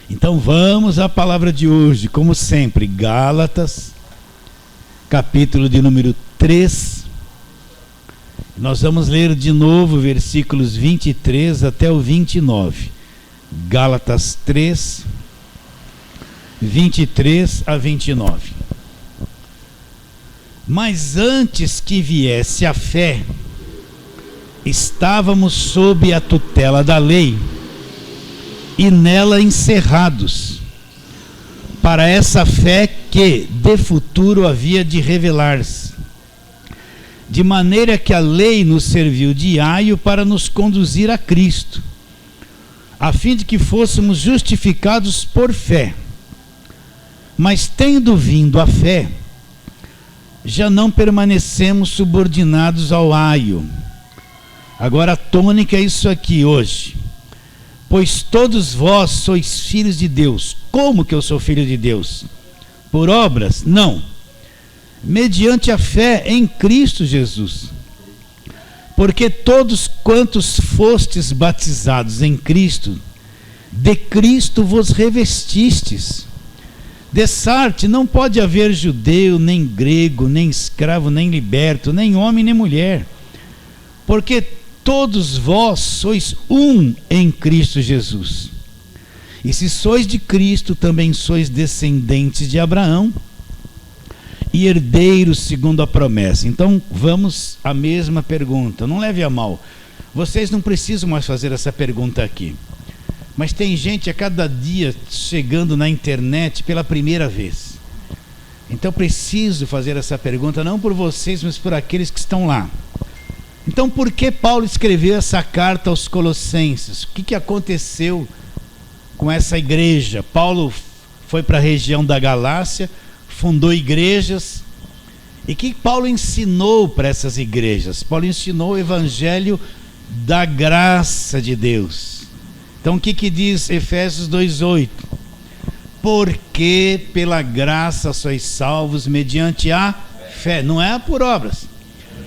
Então vamos à palavra de hoje, como sempre, Gálatas, capítulo de número 3. Nós vamos ler de novo versículos 23 até o 29. Gálatas 3, 23 a 29. Mas antes que viesse a fé, estávamos sob a tutela da lei e nela encerrados, para essa fé que de futuro havia de revelar-se, de maneira que a lei nos serviu de aio para nos conduzir a Cristo, a fim de que fôssemos justificados por fé. Mas tendo vindo a fé, já não permanecemos subordinados ao aio. Agora a tônica é isso aqui hoje. Pois todos vós sois filhos de Deus. Como que eu sou filho de Deus? Por obras? Não. Mediante a fé em Cristo Jesus. Porque todos quantos fostes batizados em Cristo, de Cristo vos revestistes. Dessarte não pode haver judeu, nem grego, nem escravo, nem liberto, nem homem, nem mulher. Porque todos vós sois um em Cristo Jesus. E se sois de Cristo, também sois descendentes de Abraão e herdeiros segundo a promessa. Então vamos à mesma pergunta. Não leve a mal. Vocês não precisam mais fazer essa pergunta aqui. Mas tem gente a cada dia chegando na internet pela primeira vez. Então preciso fazer essa pergunta, não por vocês, mas por aqueles que estão lá. Então, por que Paulo escreveu essa carta aos Colossenses? O que aconteceu com essa igreja? Paulo foi para a região da Galácia, fundou igrejas. E o que Paulo ensinou para essas igrejas? Paulo ensinou o evangelho da graça de Deus. Então, o que diz Efésios 2:8? Porque pela graça sois salvos mediante a fé. Não é por obras.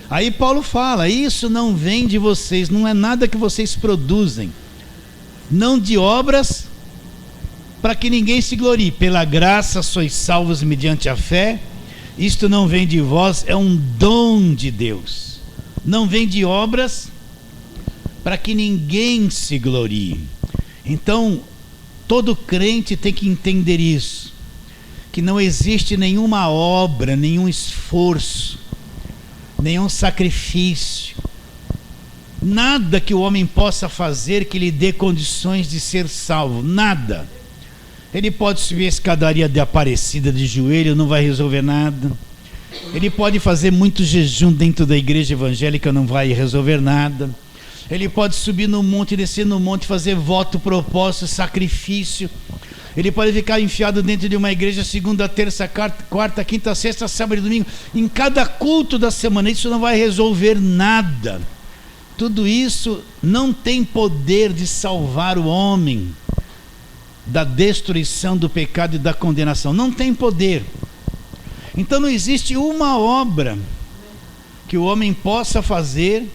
Aí Paulo fala, isso não vem de vocês, não é nada que vocês produzem, não de obras, para que ninguém se glorie. Pela graça sois salvos mediante a fé, isto não vem de vós, é um dom de Deus, não vem de obras, para que ninguém se glorie. Então, todo crente tem que entender isso, que não existe nenhuma obra, nenhum esforço, nenhum sacrifício, nada que o homem possa fazer que lhe dê condições de ser salvo, nada. Ele pode subir a escadaria de Aparecida de joelho, não vai resolver nada. Ele pode fazer muito jejum dentro da igreja evangélica, não vai resolver nada. Ele pode subir no monte, descer no monte, fazer voto, propósito, sacrifício. Ele pode ficar enfiado dentro de uma igreja segunda, terça, quarta, quinta, sexta, sábado e domingo, em cada culto da semana. Isso não vai resolver nada. Tudo isso não tem poder de salvar o homem da destruição, do pecado e da condenação. Não tem poder. Então não existe uma obra que o homem possa fazer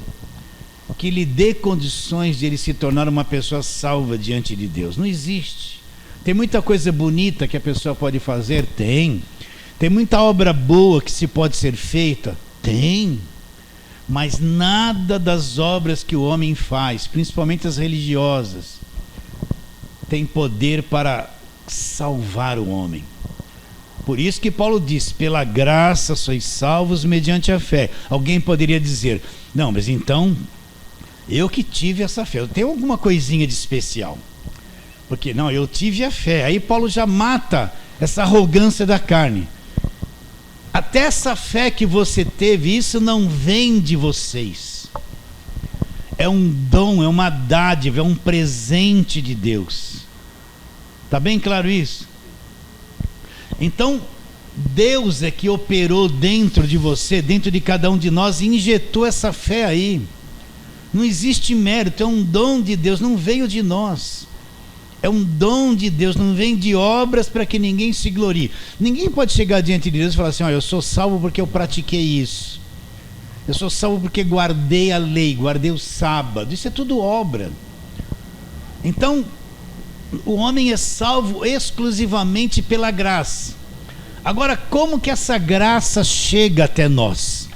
que lhe dê condições de ele se tornar uma pessoa salva diante de Deus. Não existe. Tem muita coisa bonita que a pessoa pode fazer? Tem. Tem muita obra boa que se pode ser feita? Tem. Mas nada das obras que o homem faz, principalmente as religiosas, tem poder para salvar o homem. Por isso que Paulo diz, pela graça sois salvos mediante a fé. Alguém poderia dizer, não, mas então, eu que tive essa fé, eu tenho alguma coisinha de especial. Porque não, eu tive a fé. Aí Paulo já mata essa arrogância da carne. Até essa fé que você teve, isso não vem de vocês. É um dom, é uma dádiva, é um presente de Deus. Está bem claro isso? Então, Deus é que operou dentro de você, dentro de cada um de nós, e injetou essa fé aí. Não existe mérito, é um dom de Deus, não veio de nós. É um dom de Deus, não vem de obras para que ninguém se glorie. Ninguém pode chegar diante de Deus e falar assim, eu sou salvo porque eu pratiquei isso. Eu sou salvo porque guardei a lei, guardei o sábado. Isso é tudo obra. Então, o homem é salvo exclusivamente pela graça. Agora, como que essa graça chega até nós?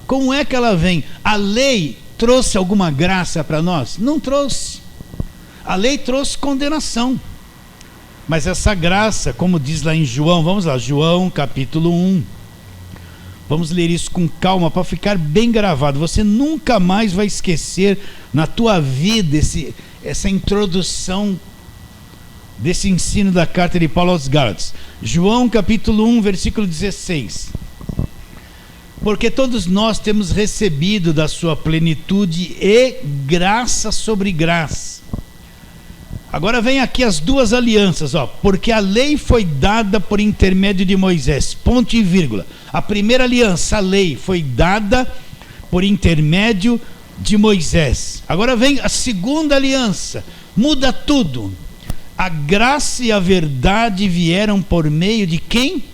Como é que ela vem? A lei trouxe alguma graça para nós? Não trouxe. A lei trouxe condenação. Mas essa graça, como diz lá em João, vamos lá, João capítulo 1. Vamos ler isso com calma para ficar bem gravado. Você nunca mais vai esquecer na tua vida essa introdução desse ensino da carta de Paulo aos Gálatas. João capítulo 1, versículo 16. Porque todos nós temos recebido da sua plenitude e graça sobre graça. Agora vem aqui as duas alianças, ó. Porque a lei foi dada por intermédio de Moisés, ponto e vírgula. A primeira aliança, a lei, foi dada por intermédio de Moisés. Agora vem a segunda aliança, muda tudo. A graça e a verdade vieram por meio de quem?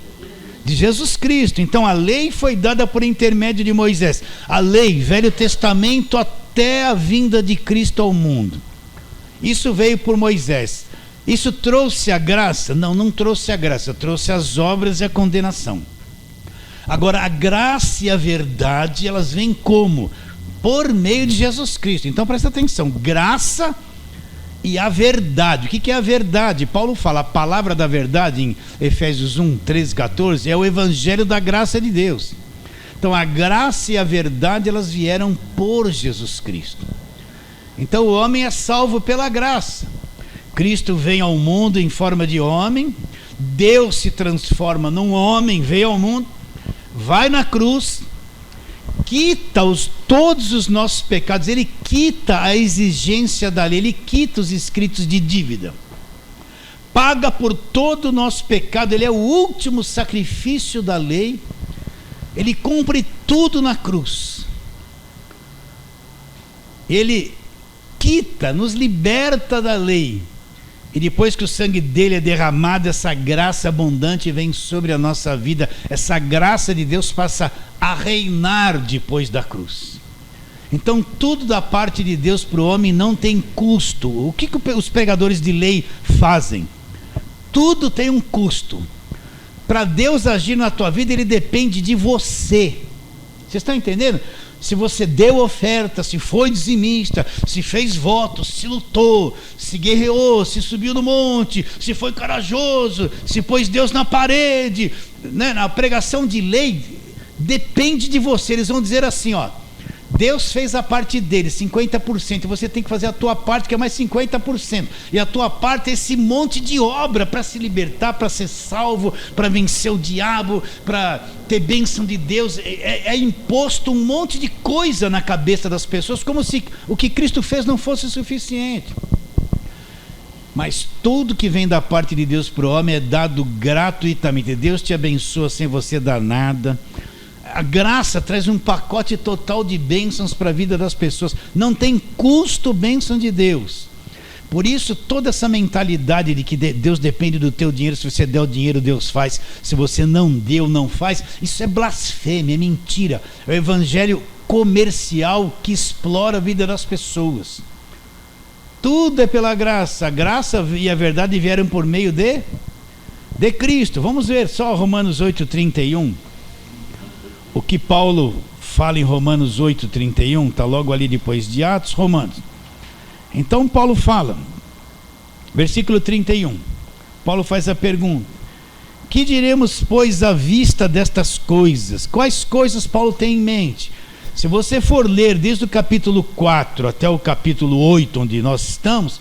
De Jesus Cristo. Então a lei foi dada por intermédio de Moisés. A lei, Velho Testamento, até a vinda de Cristo ao mundo. Isso veio por Moisés. Isso trouxe a graça? Não, não trouxe a graça, trouxe as obras e a condenação. Agora, a graça e a verdade, elas vêm como? Por meio de Jesus Cristo. Então presta atenção, graça e a verdade. O que é a verdade? Paulo fala, a palavra da verdade em Efésios 1, 13, 14, é o evangelho da graça de Deus. Então a graça e a verdade, elas vieram por Jesus Cristo. Então o homem é salvo pela graça. Cristo vem ao mundo em forma de homem, Deus se transforma num homem, veio ao mundo, vai na cruz, quita todos os nossos pecados, ele quita a exigência da lei, ele quita os escritos de dívida, paga por todo o nosso pecado, ele é o último sacrifício da lei, ele cumpre tudo na cruz, ele quita, nos liberta da lei, e depois que o sangue dele é derramado, essa graça abundante vem sobre a nossa vida, essa graça de Deus passa a reinar depois da cruz. Então tudo da parte de Deus para o homem não tem custo. O que os pregadores de lei fazem? Tudo tem um custo. Para Deus agir na tua vida, ele depende de você. Vocês estão entendendo? Se você deu oferta, se foi dizimista, se fez votos, se lutou, se guerreou, se subiu no monte, se foi corajoso, se pôs Deus na parede, né? Na pregação de lei, depende de você. Eles vão dizer assim, ó, Deus fez a parte dele, 50%, e você tem que fazer a tua parte, que é mais 50%, e a tua parte é esse monte de obra para se libertar, para ser salvo, para vencer o diabo, para ter bênção de Deus. É imposto um monte de coisa na cabeça das pessoas, como se o que Cristo fez não fosse suficiente. Mas tudo que vem da parte de Deus para o homem é dado gratuitamente. Deus te abençoa sem você dar nada. A graça traz um pacote total de bênçãos para a vida das pessoas. Não tem custo bênção de Deus. Por isso toda essa mentalidade de que Deus depende do teu dinheiro, se você der o dinheiro Deus faz, se você não deu não faz, isso é blasfêmia, é mentira. É o evangelho comercial que explora a vida das pessoas. Tudo é pela graça. A graça e a verdade vieram por meio de Cristo. Vamos ver só Romanos 8:31. O que Paulo fala em Romanos 8:31, está logo ali depois de Atos, Romanos. Então Paulo fala, versículo 31, Paulo faz a pergunta: que diremos, pois, à vista destas coisas? Quais coisas Paulo tem em mente? Se você for ler desde o capítulo 4 até o capítulo 8, onde nós estamos,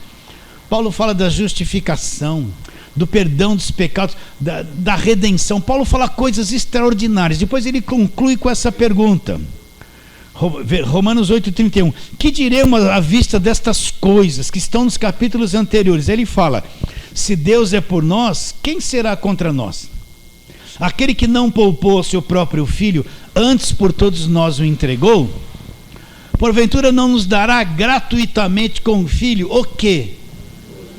Paulo fala da justificação, do perdão dos pecados, da redenção. Paulo fala coisas extraordinárias. Depois ele conclui com essa pergunta, Romanos 8:31, que diremos à vista destas coisas que estão nos capítulos anteriores? Ele fala: se Deus é por nós, quem será contra nós? Aquele que não poupou o seu próprio filho, antes por todos nós o entregou, porventura não nos dará gratuitamente com o filho o quê?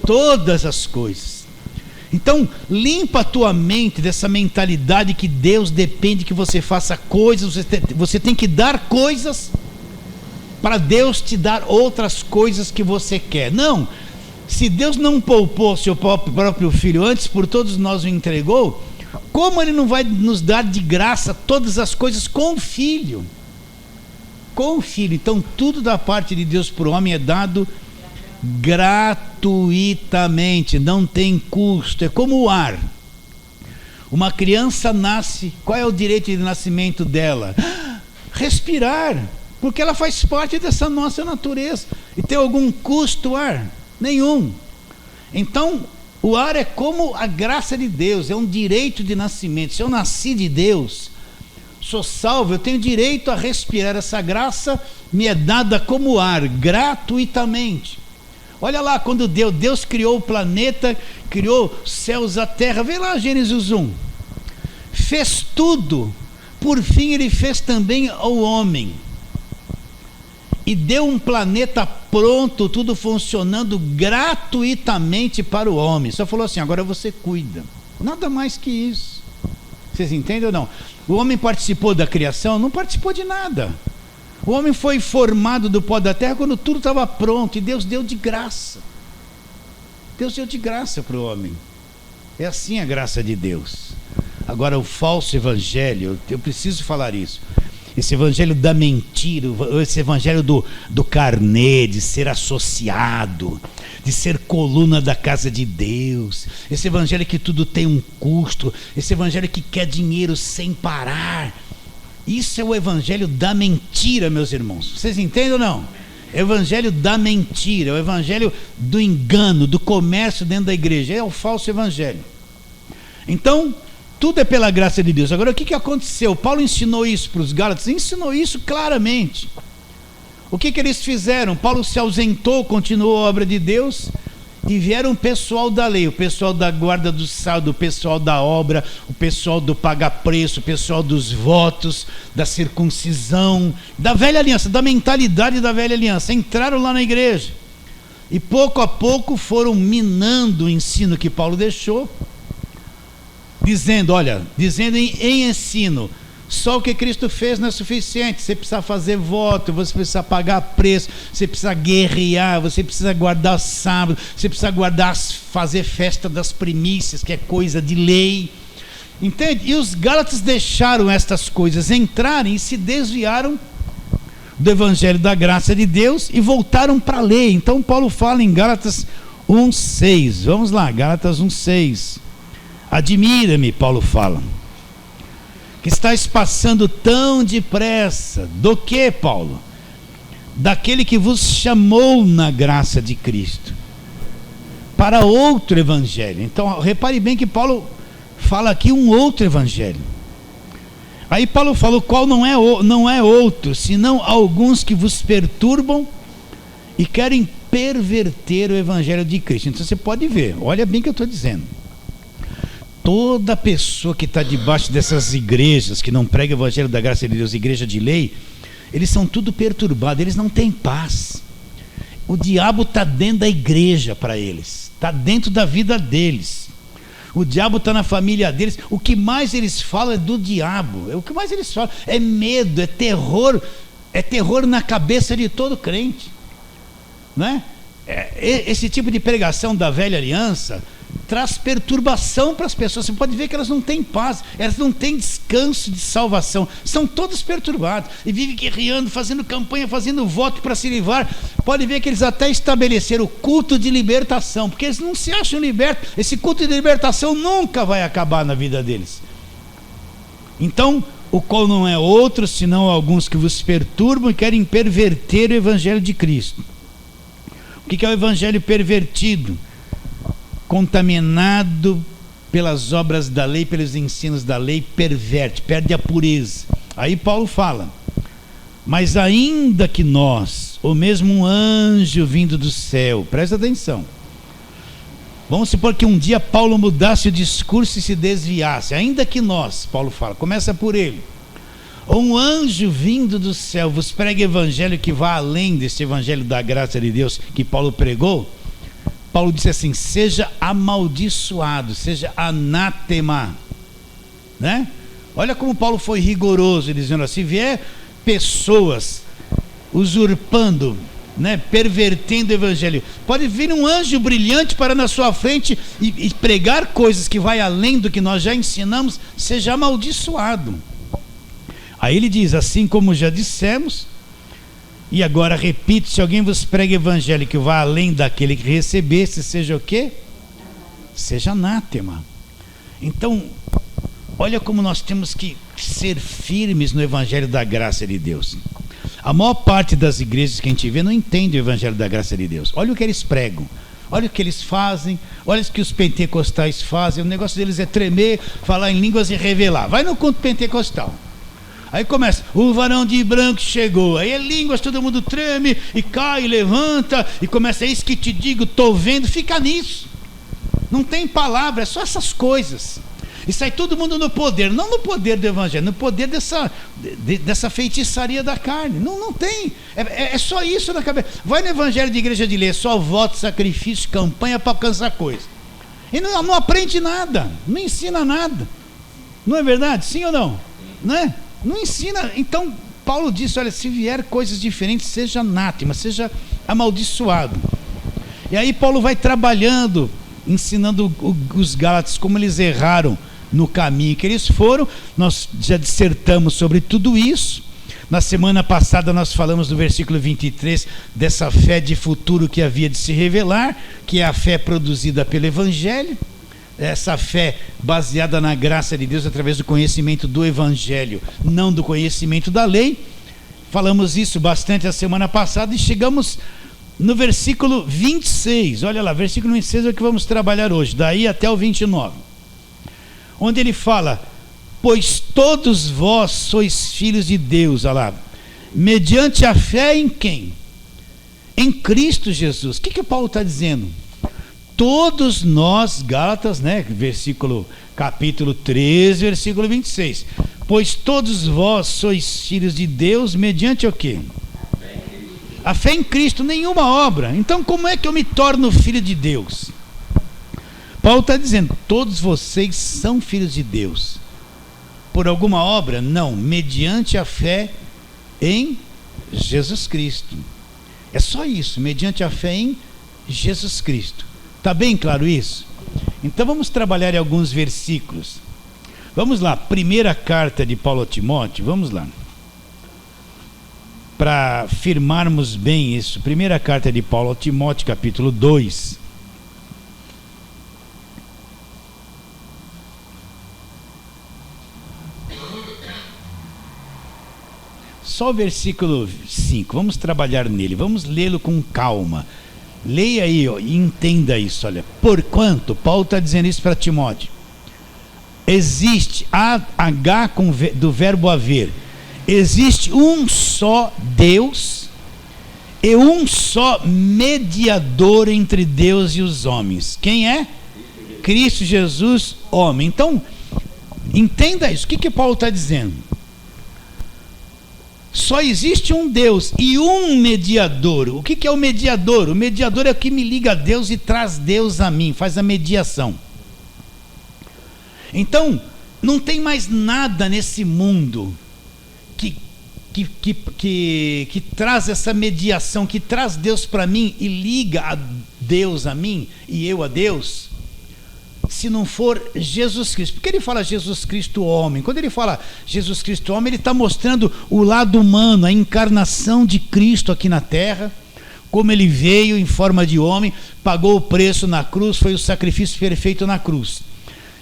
Todas as coisas. Então limpa a tua mente dessa mentalidade que Deus depende que você faça coisas, você tem que dar coisas para Deus te dar outras coisas que você quer. Não, Se Deus não poupou seu próprio Filho, antes por todos nós o entregou, como Ele não vai nos dar de graça todas as coisas com o Filho? Com o Filho. Então tudo da parte de Deus para o homem é dado gratuitamente, não tem custo, é como o ar. Uma criança nasce, qual é o direito de nascimento dela? Respirar, porque ela faz parte dessa nossa natureza. E tem algum custo o ar? Nenhum. Então o ar é como a graça de Deus, é um direito de nascimento. Se eu nasci de Deus, sou salvo, eu tenho direito a respirar. Essa graça me é dada como ar, gratuitamente. Olha lá, quando Deus criou o planeta, criou céus, a terra, vê lá Gênesis 1, fez tudo, por fim Ele fez também ao homem, e deu um planeta pronto, tudo funcionando gratuitamente para o homem. Só falou assim: agora você cuida, nada mais que isso. Vocês entendem ou não? O homem participou da criação? Não participou de nada. O homem foi formado do pó da terra quando tudo estava pronto, e Deus deu de graça. Deus deu de graça para o homem. É assim a graça de Deus. Agora, o falso evangelho, eu preciso falar isso, esse evangelho da mentira, esse evangelho do carnê, de ser associado, de ser coluna da casa de Deus, esse evangelho que tudo tem um custo, esse evangelho que quer dinheiro sem parar, isso é o evangelho da mentira, meus irmãos. Vocês entendem ou não? É o evangelho da mentira, é o evangelho do engano, do comércio dentro da igreja, é o falso evangelho. Então, tudo é pela graça de Deus. Agora, o que aconteceu? Paulo ensinou isso para os Gálatas, ensinou isso claramente. O que eles fizeram? Paulo se ausentou, continuou a obra de Deus, e vieram o pessoal da lei, o pessoal da guarda do sábado, o pessoal da obra, o pessoal do paga-preço, o pessoal dos votos, da circuncisão, da velha aliança, da mentalidade da velha aliança. Entraram lá na igreja e pouco a pouco foram minando o ensino que Paulo deixou, dizendo em ensino, só o que Cristo fez não é suficiente, você precisa fazer voto, você precisa pagar preço, você precisa guerrear, você precisa guardar sábado, você precisa fazer festa das primícias, que é coisa de lei, entende? E os Gálatas deixaram estas coisas entrarem e se desviaram do evangelho da graça de Deus e voltaram para a lei. Então Paulo fala em Gálatas 1:6, vamos lá, Gálatas 1:6. Admira-me, Paulo fala, que estáis passando tão depressa. Do que, Paulo? Daquele que vos chamou na graça de Cristo para outro evangelho. Então repare bem que Paulo fala aqui um outro evangelho. Aí Paulo falou: qual não é outro, senão alguns que vos perturbam e querem perverter o evangelho de Cristo. Então você pode ver, olha bem o que eu estou dizendo. Toda pessoa que está debaixo dessas igrejas que não pregam o evangelho da graça de Deus, igreja de lei, eles são tudo perturbados, eles não têm paz. O diabo está dentro da igreja para eles, está dentro da vida deles. O diabo está na família deles. O que mais eles falam é do diabo. O que mais eles falam é medo, é terror na cabeça de todo crente, não é? Esse tipo de pregação da velha aliança traz perturbação para as pessoas. Você pode ver que elas não têm paz, elas não têm descanso de salvação, são todas perturbadas e vivem guerreando, fazendo campanha, fazendo voto para se livrar. Pode ver que eles até estabeleceram o culto de libertação, porque eles não se acham libertos. Esse culto de libertação nunca vai acabar na vida deles. Então, o qual não é outro, senão alguns que vos perturbam e querem perverter o evangelho de Cristo. O que é o evangelho pervertido? Contaminado pelas obras da lei, pelos ensinos da lei, perverte, perde a pureza. Aí Paulo fala: mas ainda que nós, ou mesmo um anjo vindo do céu, presta atenção, vamos supor que um dia Paulo mudasse o discurso e se desviasse, ainda que nós, Paulo fala, começa por ele, ou um anjo vindo do céu vos prega evangelho que vá além desse evangelho da graça de Deus que Paulo pregou, Paulo disse assim: seja amaldiçoado, seja anátema, né? Olha como Paulo foi rigoroso, dizendo assim: se vier pessoas usurpando né, pervertendo o evangelho. Pode vir um anjo brilhante para na sua frente e pregar coisas que vai além do que nós já ensinamos, seja amaldiçoado. Aí ele diz, assim como já dissemos, e agora repito, se alguém vos prega evangelho que vá além daquele que recebesse, seja o quê? Seja anátema. Então, olha como nós temos que ser firmes no evangelho da graça de Deus. A maior parte das igrejas que a gente vê não entende o evangelho da graça de Deus. Olha o que eles pregam, olha o que eles fazem, olha o que os pentecostais fazem. O negócio deles é tremer, falar em línguas e revelar. Vai no culto pentecostal, aí começa, o varão de branco chegou, aí é línguas, todo mundo treme e cai, levanta e começa, é isso que te digo, estou vendo. Fica nisso, não tem palavra, é só essas coisas. E sai todo mundo no poder, não no poder do evangelho, no poder dessa feitiçaria da carne. Não tem, é só isso na cabeça. Vai no evangelho de igreja de lei, só voto, sacrifício, campanha para alcançar coisa. E não aprende nada, não ensina nada. Não é verdade? Sim ou não? Né? Não ensina. Então Paulo disse, olha, se vier coisas diferentes, seja anátema, seja amaldiçoado. E aí Paulo vai trabalhando, ensinando os Gálatas como eles erraram no caminho que eles foram. Nós já dissertamos sobre tudo isso. Na semana passada nós falamos do versículo 23, dessa fé de futuro que havia de se revelar, que é a fé produzida pelo evangelho, essa fé baseada na graça de Deus através do conhecimento do evangelho, não do conhecimento da lei. Falamos isso bastante a semana passada e chegamos no versículo 26, olha lá, versículo 26 é o que vamos trabalhar hoje, daí até o 29, onde ele fala, pois todos vós sois filhos de Deus, olha lá, mediante a fé em quem? Em Cristo Jesus. O que Paulo está dizendo? Todos nós, Gálatas, né, capítulo 3, versículo 26, pois todos vós sois filhos de Deus, mediante o quê? A fé em Cristo, nenhuma obra. Então como é que eu me torno filho de Deus? Paulo está dizendo, todos vocês são filhos de Deus. Por alguma obra? Não, mediante a fé em Jesus Cristo. É só isso, mediante a fé em Jesus Cristo. Está bem claro isso? Então vamos trabalhar em alguns versículos. Vamos lá, primeira carta de Paulo a Timóteo, vamos lá. Para firmarmos bem isso, primeira carta de Paulo a Timóteo, capítulo 2. Só o versículo 5, vamos trabalhar nele, vamos lê-lo com calma. Leia aí, ó, e entenda isso, olha. Porquanto, Paulo está dizendo isso para Timóteo, existe, H do verbo haver, existe um só Deus e um só mediador entre Deus e os homens. Quem é? Cristo Jesus, homem. Então, entenda isso. O que Paulo está dizendo? Só existe um Deus e um mediador. O que é o mediador? O mediador é o que me liga a Deus e traz Deus a mim, faz a mediação. Então, não tem mais nada nesse mundo que traz essa mediação, que traz Deus para mim e liga a Deus a mim e eu a Deus, se não for Jesus Cristo. Porque ele fala Jesus Cristo homem. Quando ele fala Jesus Cristo homem, ele está mostrando o lado humano, a encarnação de Cristo aqui na terra, como ele veio em forma de homem, pagou o preço na cruz, foi o sacrifício perfeito na cruz.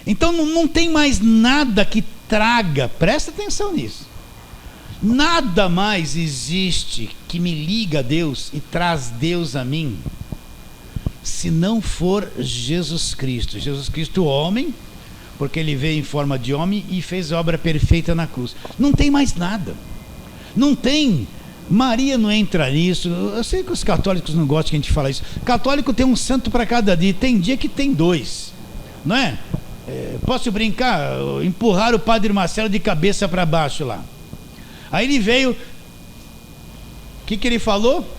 Então não tem mais nada que traga, presta atenção nisso, nada mais existe que me liga a Deus e traz Deus a mim, se não for Jesus Cristo. Jesus Cristo homem, porque ele veio em forma de homem e fez a obra perfeita na cruz. Não tem mais nada, não tem. Maria não entra nisso. Eu sei que os católicos não gostam que a gente fale isso. Católico tem um santo para cada dia, tem dia que tem dois, não é? Posso brincar? Empurrar o padre Marcelo de cabeça para baixo lá. Aí ele veio, o que ele falou?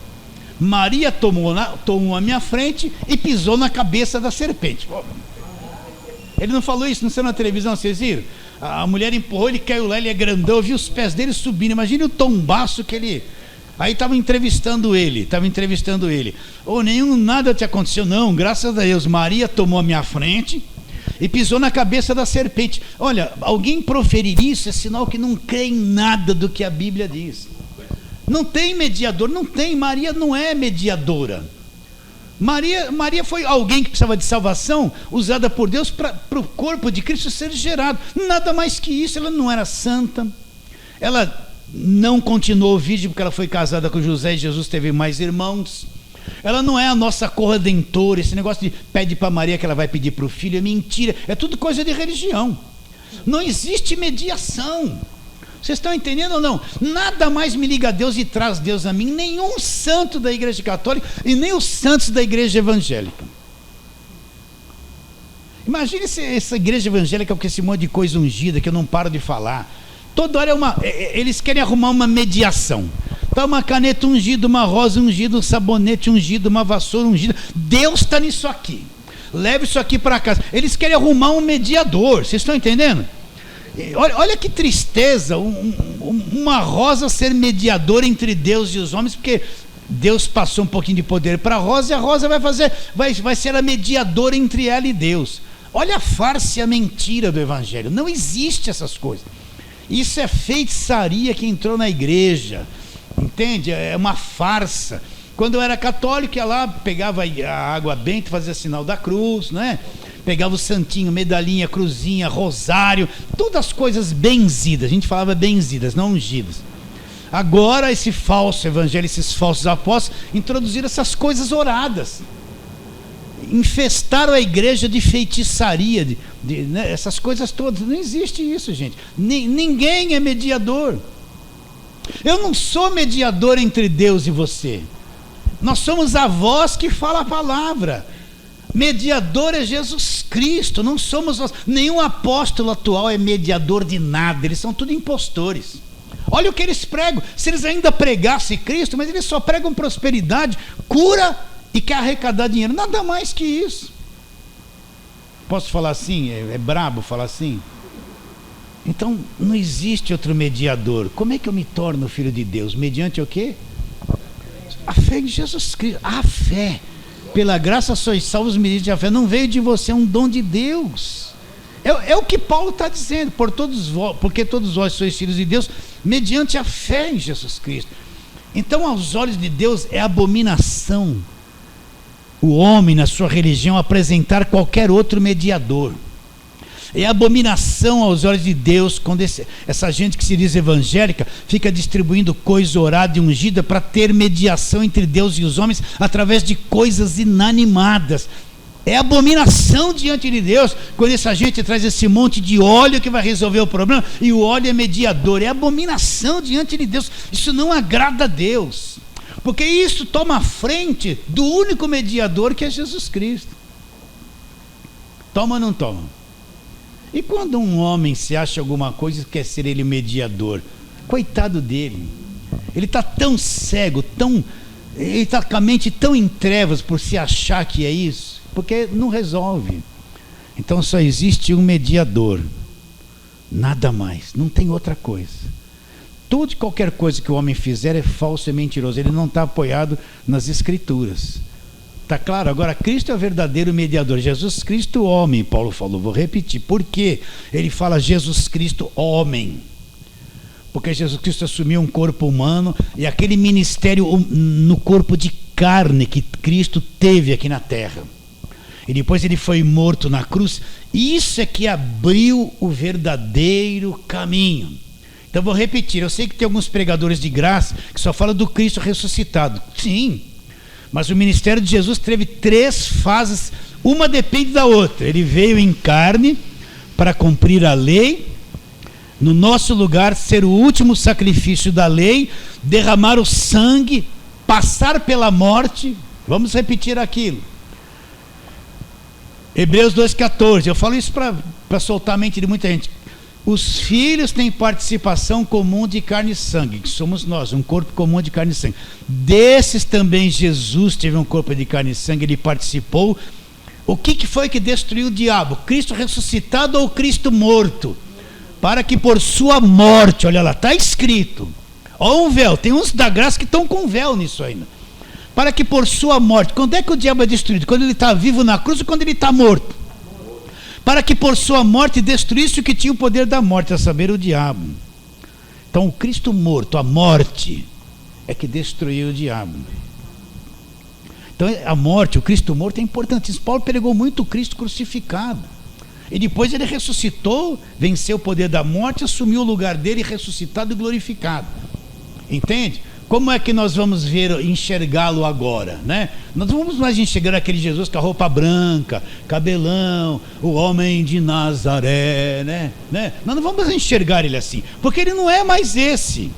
Maria tomou a minha frente e pisou na cabeça da serpente. Ele não falou isso, não saiu na televisão, vocês viram? A mulher empurrou, ele caiu lá, ele é grandão, eu vi os pés dele subindo. Imagine o tombaço que ele... Aí estava entrevistando ele. Nada te aconteceu, não, graças a Deus. Maria tomou a minha frente e pisou na cabeça da serpente. Olha, alguém proferir isso é sinal que não crê em nada do que a Bíblia diz. Não tem mediador, não tem. Maria não é mediadora. Maria foi alguém que precisava de salvação, usada por Deus para o corpo de Cristo ser gerado. Nada mais que isso. Ela não era santa. Ela não continuou virgem porque ela foi casada com José e Jesus teve mais irmãos. Ela não é a nossa corredentora. Esse negócio de pede para Maria que ela vai pedir para o filho é mentira. É tudo coisa de religião. Não existe mediação. Vocês estão entendendo ou não? Nada mais me liga a Deus e traz Deus a mim, nenhum santo da igreja católica e nem os santos da igreja evangélica. Imagine essa igreja evangélica com esse monte de coisa ungida que eu não paro de falar. Toda hora eles querem arrumar uma mediação. Tá, uma caneta ungida, uma rosa ungida, um sabonete ungido, uma vassoura ungida. Deus está nisso aqui. Leve isso aqui para casa. Eles querem arrumar um mediador. Vocês estão entendendo? Olha que tristeza, uma rosa ser mediadora entre Deus e os homens, porque Deus passou um pouquinho de poder para a rosa e a rosa vai ser a mediadora entre ela e Deus. Olha a farsa e a mentira do evangelho. Não existe essas coisas. Isso é feitiçaria que entrou na igreja, entende? É uma farsa. Quando eu era católico, ia lá, pegava a água benta, fazia sinal da cruz, não é? Pegava o santinho, medalhinha, cruzinha, rosário, todas as coisas benzidas. A gente falava benzidas, não ungidas. Agora esse falso evangelho, esses falsos apóstolos introduziram essas coisas infestaram a igreja de feitiçaria, né, essas coisas todas. Não existe isso, gente. Ninguém é mediador. Eu não sou mediador entre Deus e você. Nós somos a voz que fala a palavra. Mediador é Jesus Cristo, não somos nós. Nenhum apóstolo atual é mediador de nada, eles são tudo impostores. Olha o que eles pregam. Se eles ainda pregassem Cristo, mas eles só pregam prosperidade, cura e quer arrecadar dinheiro, nada mais que isso. Posso falar assim? É brabo falar assim? Então não existe outro mediador. Como é que eu me torno filho de Deus? Mediante o quê? A fé em Jesus Cristo. A fé. Pela graça sois salvos mediante a fé. Não veio de você, é um dom de Deus. É o que Paulo está dizendo. Porque todos vós sois filhos de Deus mediante a fé em Jesus Cristo. Então aos olhos de Deus é abominação o homem na sua religião apresentar qualquer outro mediador. É abominação aos olhos de Deus quando essa gente que se diz evangélica fica distribuindo coisa orada e ungida para ter mediação entre Deus e os homens através de coisas inanimadas. É abominação diante de Deus quando essa gente traz esse monte de óleo que vai resolver o problema e o óleo é mediador. É abominação diante de Deus. Isso não agrada a Deus, porque isso toma a frente do único mediador, que é Jesus Cristo. Toma ou não toma? E quando um homem se acha alguma coisa e quer ser ele mediador, coitado dele. Ele está tão cego, ele está com a mente tão em trevas por se achar que é isso, porque não resolve. Então só existe um mediador, nada mais, não tem outra coisa. Tudo e qualquer coisa que o homem fizer é falso e mentiroso. Ele não está apoiado nas escrituras. Está claro? Agora, Cristo é o verdadeiro mediador. Jesus Cristo, homem, Paulo falou. Vou repetir. Por quê? Ele fala Jesus Cristo, homem. Porque Jesus Cristo assumiu um corpo humano e aquele ministério no corpo de carne que Cristo teve aqui na terra. E depois ele foi morto na cruz. Isso é que abriu o verdadeiro caminho. Então vou repetir, eu sei que tem alguns pregadores de graça que só falam do Cristo ressuscitado. Sim, mas o ministério de Jesus teve 3 fases, uma depende da outra. Ele veio em carne para cumprir a lei, no nosso lugar ser o último sacrifício da lei, derramar o sangue, passar pela morte. Vamos repetir aquilo. Hebreus 2,14, eu falo isso para soltar a mente de muita gente. Os filhos têm participação comum de carne e sangue, que somos nós, um corpo comum de carne e sangue. Desses também Jesus teve um corpo de carne e sangue, ele participou. O que foi que destruiu o diabo? Cristo ressuscitado ou Cristo morto? Para que por sua morte, olha lá, está escrito, Ó, um véu, tem uns da graça que estão com véu nisso ainda. Para que por sua morte, quando é que o diabo é destruído? Quando ele está vivo na cruz ou quando ele está morto? Para que por sua morte destruísse o que tinha o poder da morte, a saber, o diabo. Então o Cristo morto, a morte, é que destruiu o diabo. Então a morte, o Cristo morto é importantíssimo. Paulo pregou muito o Cristo crucificado. E depois ele ressuscitou, venceu o poder da morte, assumiu o lugar dele, ressuscitado e glorificado. Entende? Como é que nós vamos enxergá-lo agora, né? Nós não vamos mais enxergar aquele Jesus com a roupa branca, cabelão, o homem de Nazaré, né? Nós não vamos enxergar ele assim, porque ele não é mais esse.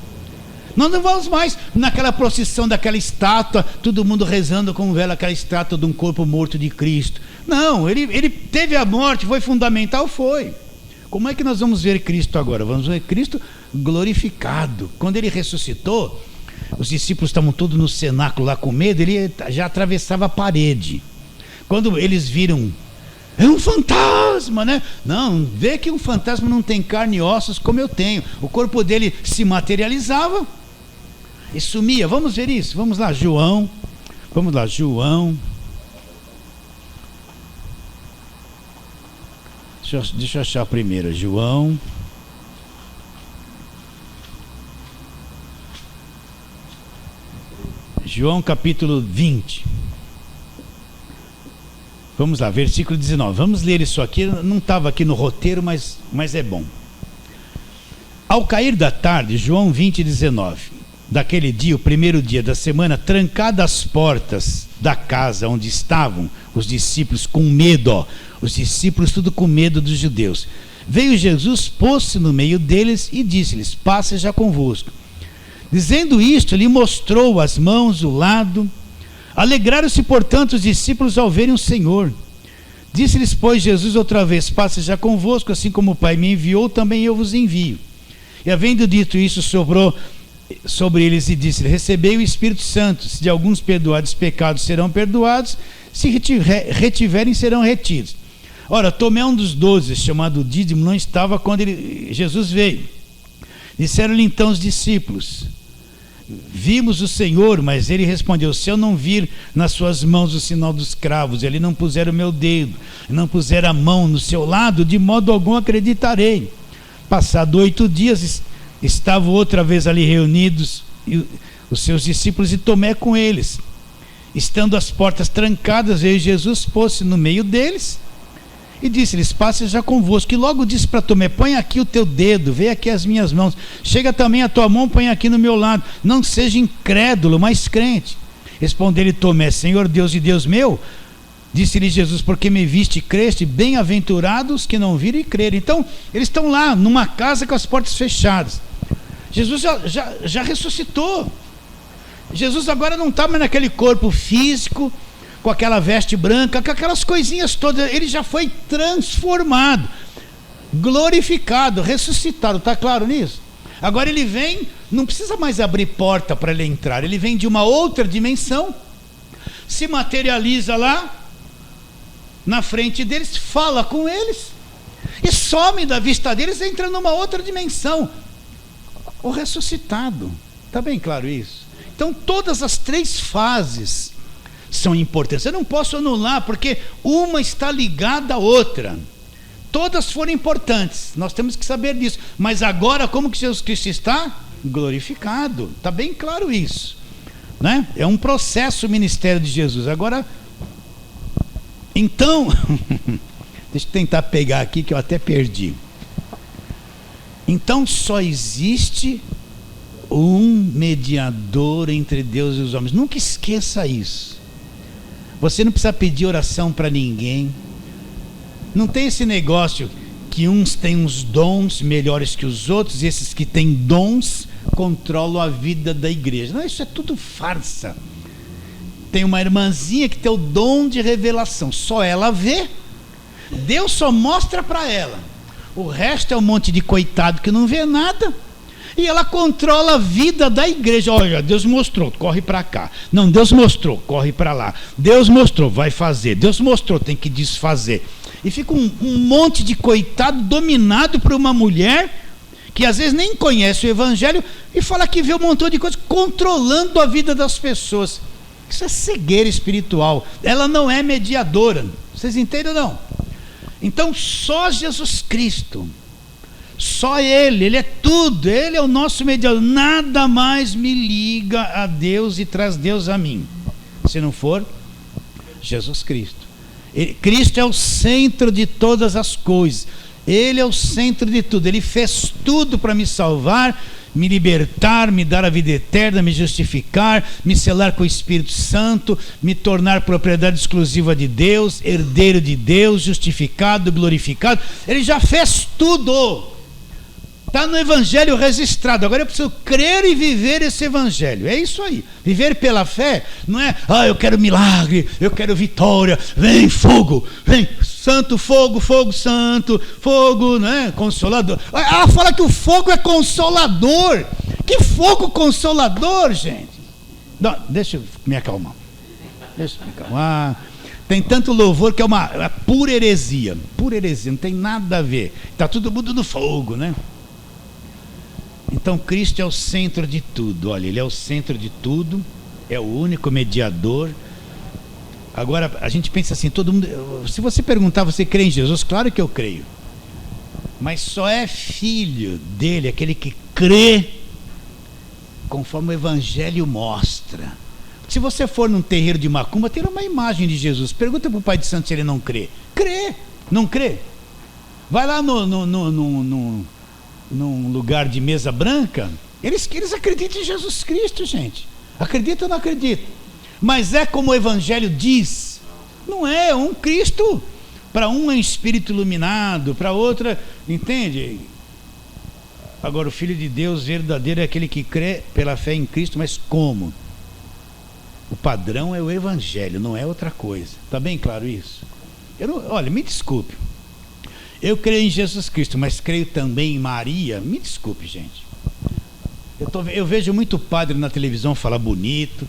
Nós não vamos mais naquela procissão daquela estátua, todo mundo rezando com um velo, aquela estátua de um corpo morto de Cristo. Não, ele teve a morte, foi fundamental, foi. Como é que nós vamos ver Cristo agora? Vamos ver Cristo glorificado. Quando ele ressuscitou, os discípulos estavam todos no cenáculo lá com medo, ele já atravessava a parede. Quando eles viram, é um fantasma, né? Não, vê que um fantasma não tem carne e ossos como eu tenho. O corpo dele se materializava e sumia. Vamos ver isso, vamos lá, João. Vamos lá, João. Deixa eu achar a primeira, João. João capítulo 20. Vamos lá, versículo 19. Vamos ler isso aqui, não estava aqui no roteiro, mas é bom. Ao cair da tarde, João 20, 19. Daquele dia, o primeiro dia da semana, trancadas as portas da casa onde estavam os discípulos com medo, os discípulos tudo com medo dos judeus. Veio Jesus, pôs-se no meio deles e disse-lhes: paz seja convosco. Dizendo isto, lhe mostrou as mãos, o lado. Alegraram-se, portanto, os discípulos ao verem o Senhor. Disse-lhes, pois, Jesus outra vez: paz seja convosco, assim como o Pai me enviou, também eu vos envio. E havendo dito isso, sobrou sobre eles e disse-lhes: recebei o Espírito Santo. Se de alguns perdoados pecados, serão perdoados; se retiverem, serão retidos. Ora, Tomé, um dos 12, chamado Dídimo, não estava quando Jesus veio. Disseram-lhe então os discípulos: vimos o Senhor. Mas ele respondeu: se eu não vir nas suas mãos o sinal dos cravos, e ali não puser o meu dedo, e não puser a mão no seu lado, de modo algum acreditarei. Passado 8 dias, estavam outra vez ali reunidos os seus discípulos e Tomé com eles. Estando as portas trancadas, veio Jesus, pôs-se no meio deles e disse-lhes: paz seja convosco. E logo disse para Tomé: põe aqui o teu dedo, vê aqui as minhas mãos, chega também a tua mão, põe aqui no meu lado, não seja incrédulo, mas crente. Respondeu-lhe Tomé: Senhor Deus e Deus meu. Disse-lhe Jesus: porque me viste e creste, bem-aventurados que não viram e creram. Então eles estão lá numa casa com as portas fechadas. Jesus já ressuscitou. Jesus agora não está mais naquele corpo físico, com aquela veste branca, com aquelas coisinhas todas. Ele já foi transformado, glorificado, ressuscitado. Está claro nisso? Agora ele vem, não precisa mais abrir porta para ele entrar. Ele vem de uma outra dimensão, se materializa lá na frente deles, fala com eles e some da vista deles, entra numa outra dimensão. O ressuscitado. Está bem claro isso? Então todas as 3 fases são importantes. Eu não posso anular, porque uma está ligada à outra. Todas foram importantes, nós temos que saber disso. Mas agora, como que Jesus Cristo está? Glorificado. Está bem claro isso, né? É um processo o ministério de Jesus. Agora, então, deixa eu tentar pegar aqui que eu até perdi. Então só existe um mediador entre Deus e os homens. Nunca esqueça isso. Você não precisa pedir oração para ninguém. Não tem esse negócio que uns têm uns dons melhores que os outros, e esses que têm dons controlam a vida da igreja. Não, isso é tudo farsa. Tem uma irmãzinha que tem o dom de revelação, só ela vê, Deus só mostra para ela. O resto é um monte de coitado que não vê nada, e ela controla a vida da igreja. Olha, Deus mostrou, corre para cá. Não, Deus mostrou, corre para lá. Deus mostrou, vai fazer. Deus mostrou, tem que desfazer. E fica um monte de coitado dominado por uma mulher que às vezes nem conhece o Evangelho e fala que vê um montão de coisas controlando a vida das pessoas. Isso é cegueira espiritual. Ela não é mediadora. Vocês entendem ou não? Então só Jesus Cristo, só Ele é tudo, Ele é o nosso mediador. Nada mais me liga a Deus e traz Deus a mim, se não for Jesus Cristo. Cristo é o centro de todas as coisas. Ele é o centro de tudo. Ele fez tudo para me salvar, me libertar, me dar a vida eterna, me justificar, me selar com o Espírito Santo, me tornar propriedade exclusiva de Deus, herdeiro de Deus, justificado, glorificado. Ele já fez tudo. Está no Evangelho registrado. Agora eu preciso crer e viver esse Evangelho. É isso aí. Viver pela fé não é, eu quero milagre, eu quero vitória. Vem fogo, vem santo, fogo, fogo santo, fogo, né? Consolador. Fala que o fogo é consolador. Que fogo consolador, gente? Não, deixa eu me acalmar. Deixa eu me acalmar. Tem tanto louvor que é uma pura heresia. Pura heresia, não tem nada a ver. Está todo mundo no fogo, né? Então Cristo é o centro de tudo. Olha, Ele é o centro de tudo, é o único mediador. Agora a gente pensa assim, todo mundo, se você perguntar, você crê em Jesus? Claro que eu creio, mas só é filho dele aquele que crê conforme o Evangelho mostra. Se você for num terreiro de macumba, tem uma imagem de Jesus. Pergunta para o pai de santo se ele não crê. Crê, não crê? Vai lá num lugar de mesa branca, eles acreditam em Jesus Cristo, gente. Acredita ou não acredita? Mas é como o Evangelho diz. Não é um Cristo. Para um é um espírito iluminado, para outra, entende? Agora o Filho de Deus verdadeiro é aquele que crê pela fé em Cristo, mas como? O padrão é o Evangelho, não é outra coisa. Está bem claro isso? Olha, me desculpe. Eu creio em Jesus Cristo, mas creio também em Maria. Me desculpe, gente. Eu vejo muito padre na televisão falar bonito,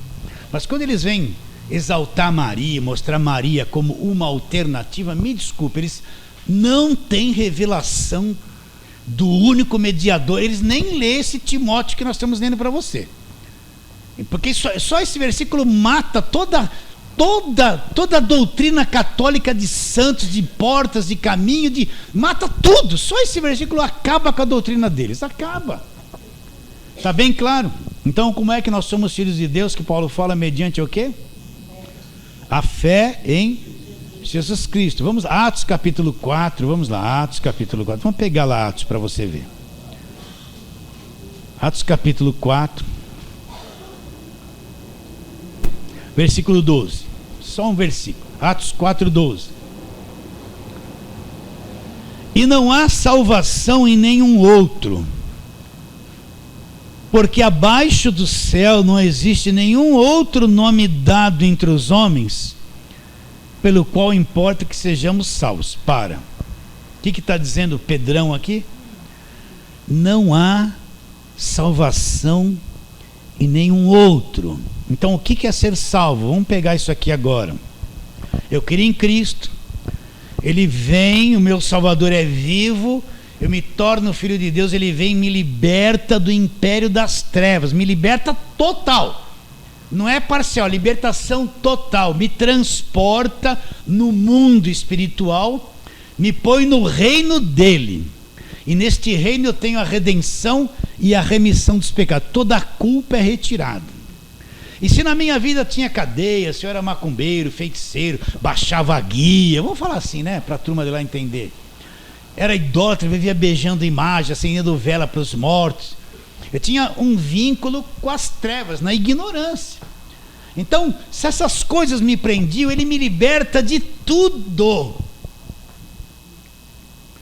mas quando eles vêm exaltar Maria, mostrar Maria como uma alternativa, me desculpe, eles não têm revelação do único mediador. Eles nem lêem esse Timóteo que nós estamos lendo para você, porque só esse versículo mata toda a doutrina católica de santos, de portas, de caminho, mata tudo. Só esse versículo acaba com a doutrina deles. Acaba. Está bem claro? Então, como é que nós somos filhos de Deus, que Paulo fala mediante o quê? A fé em Jesus Cristo. Vamos, Atos capítulo 4, vamos lá, Atos capítulo 4. Vamos pegar lá Atos para você ver. Atos capítulo 4, versículo 12. Só um versículo. Atos 4:12. E não há salvação em nenhum outro, porque abaixo do céu não existe nenhum outro nome dado entre os homens, pelo qual importa que sejamos salvos. Para. O que está dizendo Pedrão aqui? Não há salvação em nenhum outro. Então o que é ser salvo? Vamos pegar isso aqui agora. Eu creio em Cristo, Ele vem, o meu Salvador é vivo, eu me torno filho de Deus, Ele vem e me liberta do império das trevas, me liberta total, não é parcial, libertação total, me transporta no mundo espiritual, me põe no reino dEle, e neste reino eu tenho a redenção e a remissão dos pecados, toda a culpa é retirada. E se na minha vida tinha cadeia, se eu era macumbeiro, feiticeiro, baixava a guia, vamos falar assim, né, para a turma de lá entender, era idólatra, vivia beijando imagem, acendendo vela para os mortos, eu tinha um vínculo com as trevas, na ignorância. Então, se essas coisas me prendiam, Ele me liberta de tudo.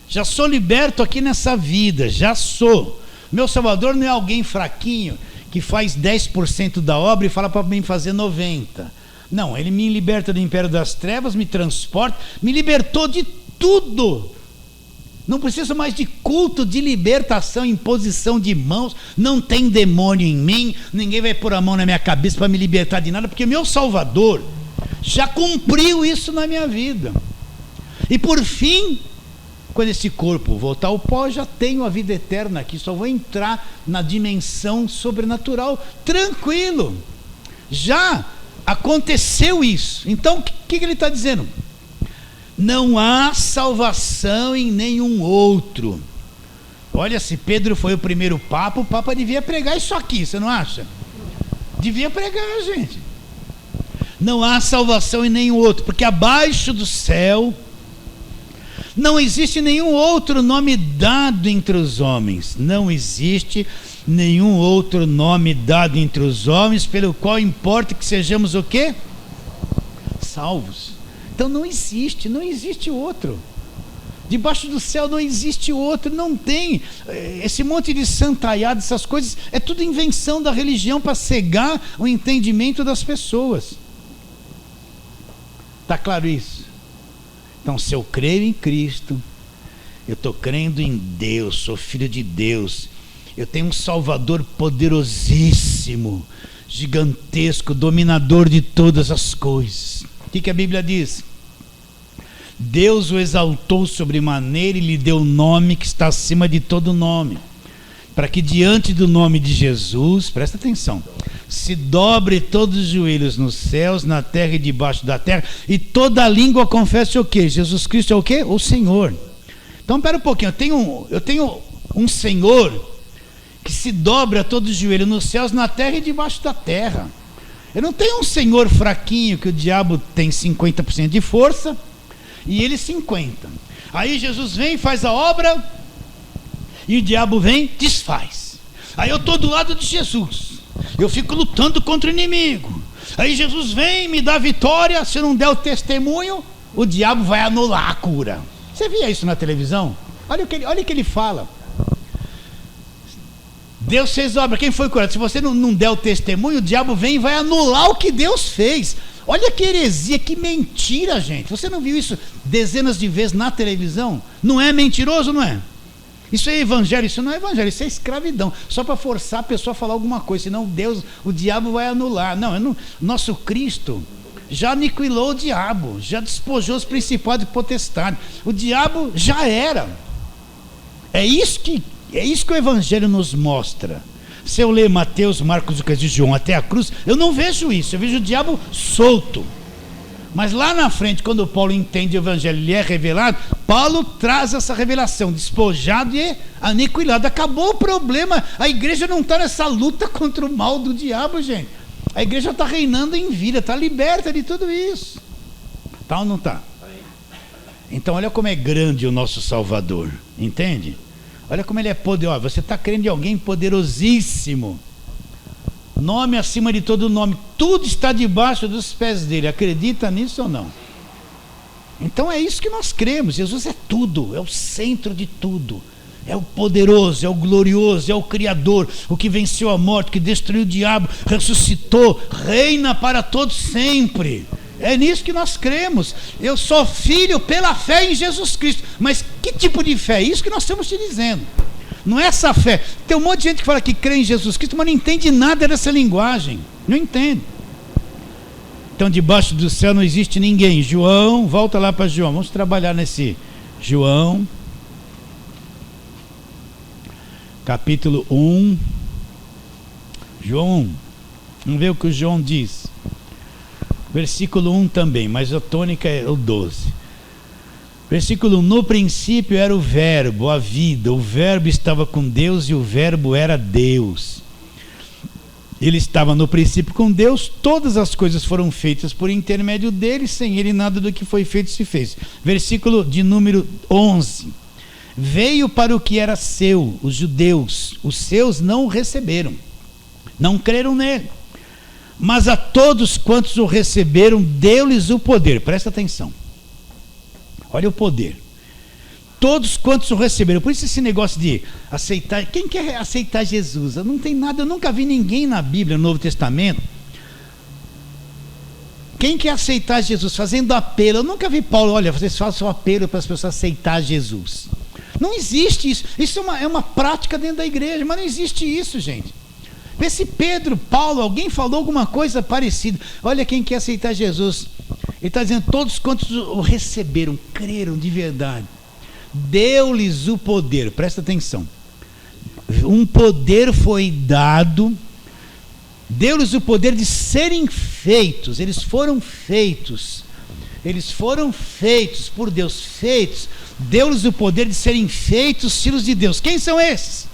Já sou liberto aqui nessa vida, já sou. Meu Salvador não é alguém fraquinho, que faz 10% da obra e fala para mim fazer 90%. Não, Ele me liberta do império das trevas, me transporta, me libertou de tudo. Não preciso mais de culto, de libertação, imposição de mãos, não tem demônio em mim, ninguém vai pôr a mão na minha cabeça para me libertar de nada, porque meu Salvador já cumpriu isso na minha vida. E por fim, Quando esse corpo voltar ao pó, eu já tenho a vida eterna aqui, só vou entrar na dimensão sobrenatural, tranquilo. Já aconteceu isso. Então, o que ele está dizendo? Não há salvação em nenhum outro. Olha, se Pedro foi o primeiro Papa, o Papa devia pregar isso aqui, você não acha? Devia pregar, gente. Não há salvação em nenhum outro, porque abaixo do céu não existe nenhum outro nome dado entre os homens. Não existe nenhum outro nome dado entre os homens, pelo qual importa que sejamos o quê? Salvos. Então não existe outro. Debaixo do céu não existe outro, não tem. Esse monte de santaiada, essas coisas, é tudo invenção da religião para cegar o entendimento das pessoas. Está claro isso? Então, se eu creio em Cristo, eu estou crendo em Deus, sou filho de Deus, eu tenho um Salvador poderosíssimo, gigantesco, dominador de todas as coisas. O que a Bíblia diz? Deus o exaltou sobremaneira e lhe deu o nome que está acima de todo nome, para que diante do nome de Jesus, presta atenção, se dobre todos os joelhos nos céus, na terra e debaixo da terra, e toda língua confesse o quê? Jesus Cristo é o quê? O Senhor. Então, espera um pouquinho, eu tenho um Senhor que se dobra todos os joelhos nos céus, na terra e debaixo da terra. Eu não tenho um Senhor fraquinho, que o diabo tem 50% de força, e ele 50%. Aí Jesus vem, faz a obra, e o diabo vem, desfaz. Aí eu estou do lado de Jesus, eu fico lutando contra o inimigo. Aí Jesus vem, me dá vitória. Se eu não der o testemunho, o diabo vai anular a cura. Você via isso na televisão? Olha o que ele fala. Deus fez obra, quem foi curado? Se você não der o testemunho, o diabo vem e vai anular o que Deus fez. Olha que heresia, que mentira, gente. Você não viu isso dezenas de vezes na televisão? Não é mentiroso, não é? Isso é evangelho, isso não é evangelho, isso é escravidão, só para forçar a pessoa a falar alguma coisa, senão o diabo vai anular. Não, nosso Cristo já aniquilou o diabo, já despojou os principados e potestades. O diabo já era. É isso que o evangelho nos mostra. Se eu ler Mateus, Marcos, Lucas e João até a cruz, eu não vejo isso, eu vejo o diabo solto. Mas lá na frente, quando Paulo entende o evangelho, ele é revelado, Paulo traz essa revelação, despojado e aniquilado. Acabou o problema. A igreja não está nessa luta contra o mal do diabo, gente. A igreja está reinando em vida, está liberta de tudo isso. Está ou não está? Então olha como é grande o nosso Salvador, entende? Olha como ele é poderoso. Você está crendo em alguém poderosíssimo, nome acima de todo nome, tudo está debaixo dos pés dele. Acredita nisso ou não? Então é isso que nós cremos. Jesus é tudo, é o centro de tudo, é o poderoso, é o glorioso, é o Criador, o que venceu a morte, que destruiu o diabo, ressuscitou, reina para todos sempre. É nisso que nós cremos. Eu sou filho pela fé em Jesus Cristo. Mas que tipo de fé? É isso que nós estamos te dizendo. Não é essa fé. Tem um monte de gente que fala que crê em Jesus Cristo, mas não entende nada dessa linguagem. Não entende. Então, debaixo do céu não existe ninguém. João, volta lá para João. Vamos trabalhar nesse João, capítulo 1. João 1. Vamos ver o que o João diz. Versículo 1 também, mas a tônica é o 12. Versículo 1: no princípio era o verbo, a vida, o verbo estava com Deus e o verbo era Deus. Ele estava no princípio com Deus, todas as coisas foram feitas por intermédio dele, sem ele nada do que foi feito se fez. Versículo de número 11: veio para o que era seu, os judeus, os seus não o receberam, não creram nele. Mas a todos quantos o receberam, deu-lhes o poder. Presta atenção. Olha o poder. Todos quantos o receberam. Por isso esse negócio de aceitar. Quem quer aceitar Jesus? Não tem nada. Eu nunca vi ninguém na Bíblia, no Novo Testamento. Quem quer aceitar Jesus? Fazendo apelo. Eu nunca vi Paulo. Olha, vocês façam apelo para as pessoas aceitar Jesus. Não existe isso. Isso é uma prática dentro da igreja. Mas não existe isso, gente. Vê se Pedro, Paulo, alguém falou alguma coisa parecida. Olha quem quer aceitar Jesus. Ele está dizendo, todos quantos o receberam, creram de verdade. deu-lhes o poder, presta atenção, um poder foi dado, deu-lhes o poder de serem feitos, eles foram feitos por Deus, deu-lhes o poder de serem feitos filhos de Deus. Quem são esses?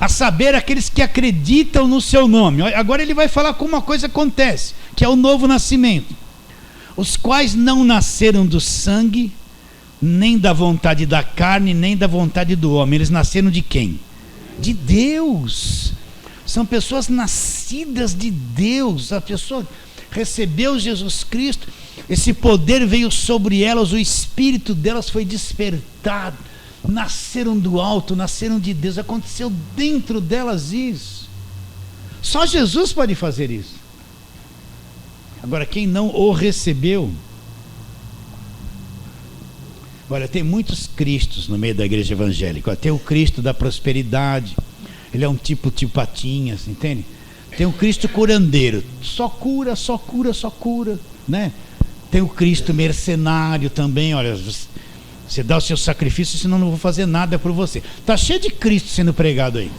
A saber, aqueles que acreditam no seu nome. Agora ele vai falar como uma coisa acontece, que é o novo nascimento, os quais não nasceram do sangue, nem da vontade da carne, nem da vontade do homem. Eles nasceram de quem? De Deus. São pessoas nascidas de Deus. A pessoa recebeu Jesus Cristo, esse poder veio sobre elas, o espírito delas foi despertado, nasceram do alto, nasceram de Deus, aconteceu dentro delas isso. Só Jesus pode fazer isso. Agora, quem não o recebeu, olha, tem muitos cristos no meio da igreja evangélica. Tem o Cristo da prosperidade, ele é um tipo patinhas, entende? Tem o Cristo curandeiro, só cura, né? Tem o Cristo mercenário também, olha, você dá o seu sacrifício, senão não vou fazer nada por você. Está cheio de Cristo sendo pregado aí.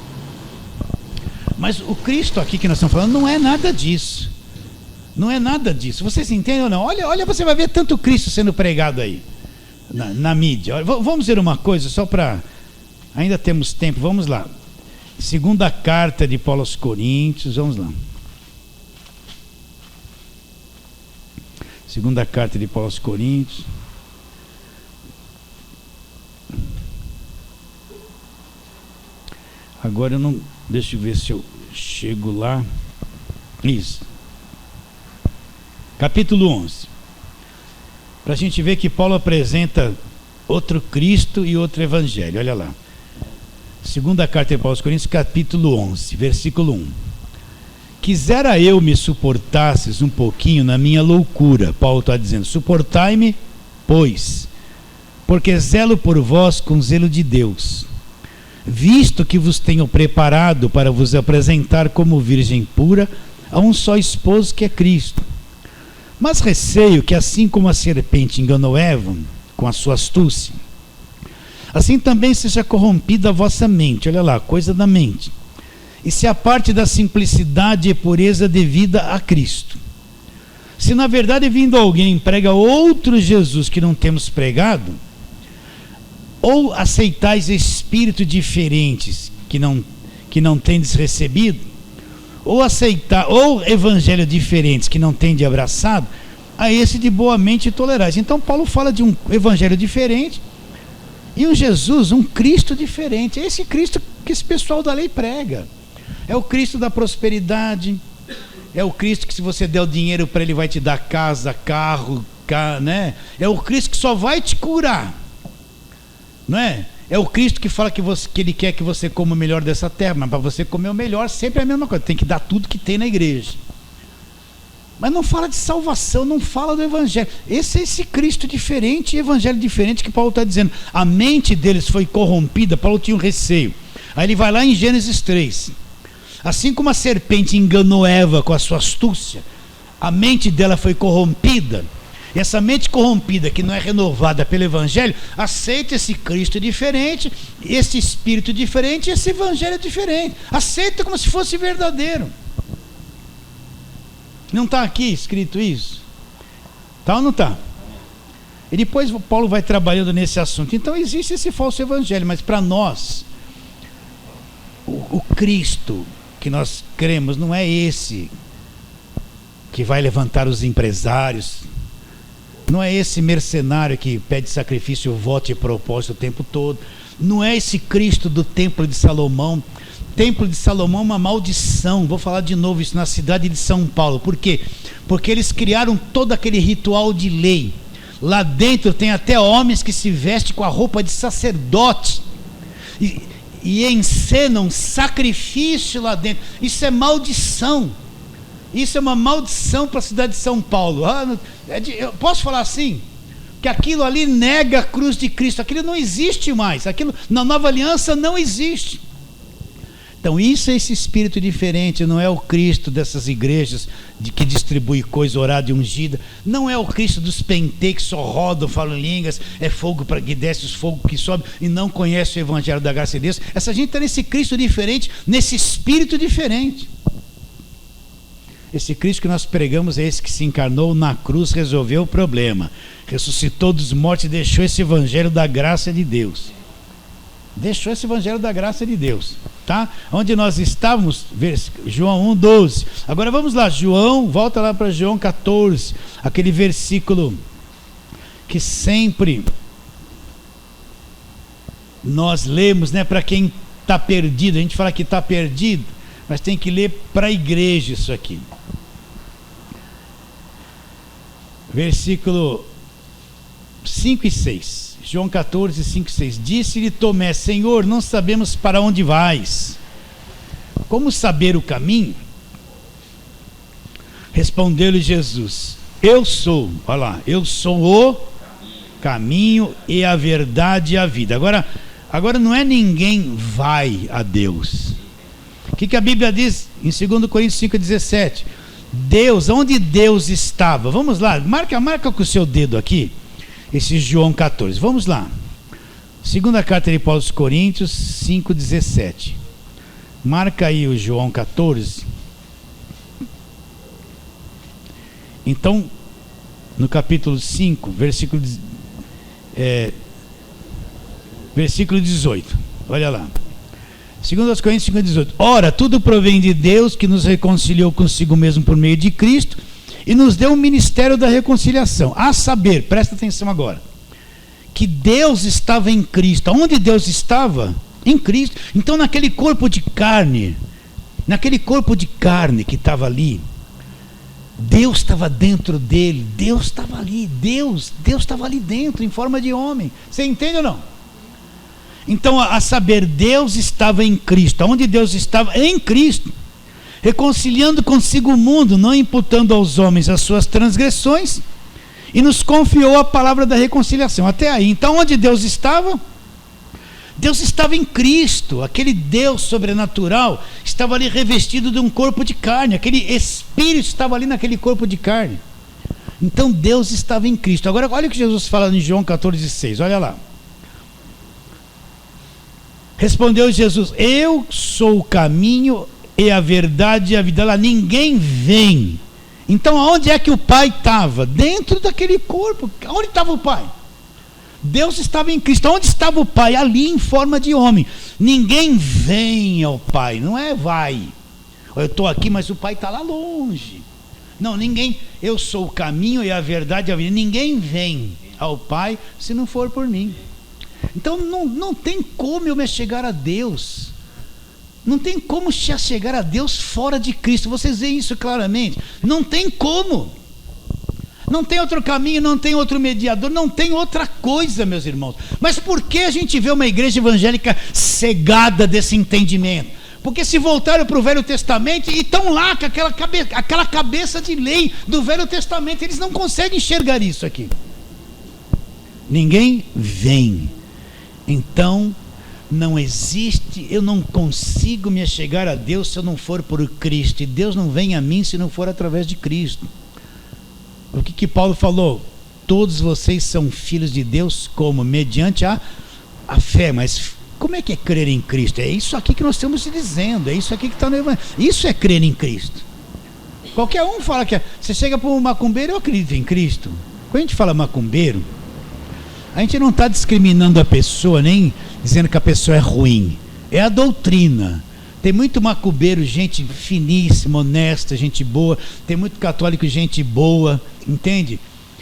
Mas o Cristo aqui que nós estamos falando não é nada disso. Não é nada disso. Vocês entendem ou não? Olha, você vai ver tanto Cristo sendo pregado aí na mídia. Olha, vamos ver uma coisa, só para... Ainda temos tempo, vamos lá. Segunda carta de Paulo aos Coríntios, vamos lá. Segunda carta de Paulo aos Coríntios. Agora eu não... Deixa eu ver se eu chego lá. Isso. Capítulo 11. Para a gente ver que Paulo apresenta outro Cristo e outro Evangelho. Olha lá. Segunda carta de Paulo aos Coríntios, capítulo 11, versículo 1. Quisera eu me suportasses um pouquinho na minha loucura. Paulo está dizendo, suportai-me, pois, porque zelo por vós com zelo de Deus, visto que vos tenho preparado para vos apresentar como virgem pura a um só esposo, que é Cristo. Mas receio que, assim como a serpente enganou Eva com a sua astúcia, assim também seja corrompida a vossa mente. Olha lá, coisa da mente. E se a parte da simplicidade e pureza devida a Cristo. Se na verdade vindo alguém prega outro Jesus que não temos pregado, ou aceitais espíritos diferentes que não tendes recebido, ou evangelho diferentes que não tendes abraçado, a esse de boa mente tolerais. Então Paulo fala de um evangelho diferente e um Jesus, um Cristo diferente. É esse Cristo que esse pessoal da lei prega. É o Cristo da prosperidade, é o Cristo que, se você der o dinheiro para ele, vai te dar casa, carro, né? É o Cristo que só vai te curar, não é? É o Cristo que fala que ele quer que você coma o melhor dessa terra, mas para você comer o melhor sempre é a mesma coisa, tem que dar tudo que tem na igreja. Mas não fala de salvação, não fala do evangelho. Esse Cristo diferente, evangelho diferente que Paulo está dizendo. A mente deles foi corrompida, Paulo tinha um receio. Aí ele vai lá em Gênesis 3. Assim como a serpente enganou Eva com a sua astúcia, a mente dela foi corrompida. E essa mente corrompida, que não é renovada pelo evangelho, aceita esse Cristo diferente, esse espírito diferente, esse evangelho diferente. Aceita como se fosse verdadeiro. Não está aqui escrito isso? Está ou não está? E depois o Paulo vai trabalhando nesse assunto. Então existe esse falso evangelho, mas para nós, o Cristo que nós cremos não é esse que vai levantar os empresários, não é esse mercenário que pede sacrifício, voto e propósito o tempo todo, não é esse Cristo do Templo de Salomão. Templo de Salomão é uma maldição. Vou falar de novo isso na cidade de São Paulo. Por quê? Porque eles criaram todo aquele ritual de lei. Lá dentro tem até homens que se vestem com a roupa de sacerdote e encenam sacrifício lá dentro. Isso é maldição. Isso é uma maldição para a cidade de São Paulo. Eu posso falar assim? Que aquilo ali nega a cruz de Cristo. Aquilo não existe mais. Aquilo na nova aliança não existe. Então isso é esse espírito diferente, não é o Cristo dessas igrejas de que distribui coisa orada e ungida, não é o Cristo dos pentecostais que só rodam, falam em línguas, é fogo para que desce, os fogo que sobe e não conhece o evangelho da graça de Deus. Essa gente está nesse Cristo diferente, nesse espírito diferente. Esse Cristo que nós pregamos é esse que se encarnou na cruz, resolveu o problema, ressuscitou dos mortos e deixou esse evangelho da graça de Deus. Deixou esse evangelho da graça de Deus, tá? Onde nós estávamos, João 1,12. Agora vamos lá, João, volta lá para João 14, aquele versículo que sempre nós lemos, né? Para quem está perdido, a gente fala que está perdido, mas tem que ler para a igreja isso aqui. Versículo 5 e 6. João 14, 5 e 6. Disse-lhe Tomé: Senhor, não sabemos para onde vais. Como saber o caminho? Respondeu-lhe Jesus: Eu sou, olha lá, eu sou o caminho e a verdade e a vida. Agora não é ninguém vai a Deus. O que a Bíblia diz em 2 Coríntios 5,17? Deus, onde Deus estava? Vamos lá, marca com o seu dedo aqui. Esse João 14, vamos lá. Segunda carta de Paulo aos Coríntios 5,17. Marca aí o João 14. Então, no capítulo 5, versículo 18. Olha lá. Segundo aos Coríntios 5,18. Ora, tudo provém de Deus, que nos reconciliou consigo mesmo por meio de Cristo, e nos deu o ministério da reconciliação. A saber, presta atenção agora, que Deus estava em Cristo. Onde Deus estava? Em Cristo. Então naquele corpo de carne que estava ali, Deus estava dentro dele, Deus estava ali, Deus estava ali dentro, em forma de homem. Você entende ou não? Então, a saber, Deus estava em Cristo. Onde Deus estava? Em Cristo. Reconciliando consigo o mundo, não imputando aos homens as suas transgressões, e nos confiou a palavra da reconciliação. Até aí. Então, onde Deus estava? Deus estava em Cristo. Aquele Deus sobrenatural estava ali revestido de um corpo de carne. Aquele Espírito estava ali naquele corpo de carne. Então, Deus estava em Cristo. Agora, olha o que Jesus fala em João 14,6. Olha lá. Respondeu Jesus: Eu sou o caminho e a verdade e a vida. Lá ninguém vem. Então aonde é que o Pai estava? Dentro daquele corpo. Onde estava o Pai? Deus estava em Cristo. Onde estava o Pai? Ali em forma de homem. Ninguém vem ao Pai. Não é vai. Eu estou aqui, mas o Pai está lá longe. Não, ninguém. Eu sou o caminho e a verdade e a vida. Ninguém vem ao Pai se não for por mim. Então não tem como eu me chegar a Deus. Não tem como se chegar a Deus fora de Cristo. Vocês veem isso claramente. Não tem como. Não tem outro caminho, não tem outro mediador, não tem outra coisa, meus irmãos. Mas por que a gente vê uma igreja evangélica cegada desse entendimento? Porque se voltaram para o Velho Testamento e estão lá com aquela cabeça de lei do Velho Testamento, eles não conseguem enxergar isso aqui. Ninguém vem. Então, não existe, eu não consigo me achegar a Deus se eu não for por Cristo, e Deus não vem a mim se não for através de Cristo. O que Paulo falou? Todos vocês são filhos de Deus como? Mediante a fé. Mas como é que é crer em Cristo? É isso aqui que nós estamos dizendo, é isso aqui que está no Evangelho. Isso é crer em Cristo. Qualquer um fala que você chega para um macumbeiro: eu acredito em Cristo. Quando a gente fala macumbeiro, a gente não está discriminando a pessoa, nem dizendo que a pessoa é ruim. É a doutrina. Tem muito macumbeiro, gente finíssima, honesta, gente boa. Tem muito católico, gente boa, entende?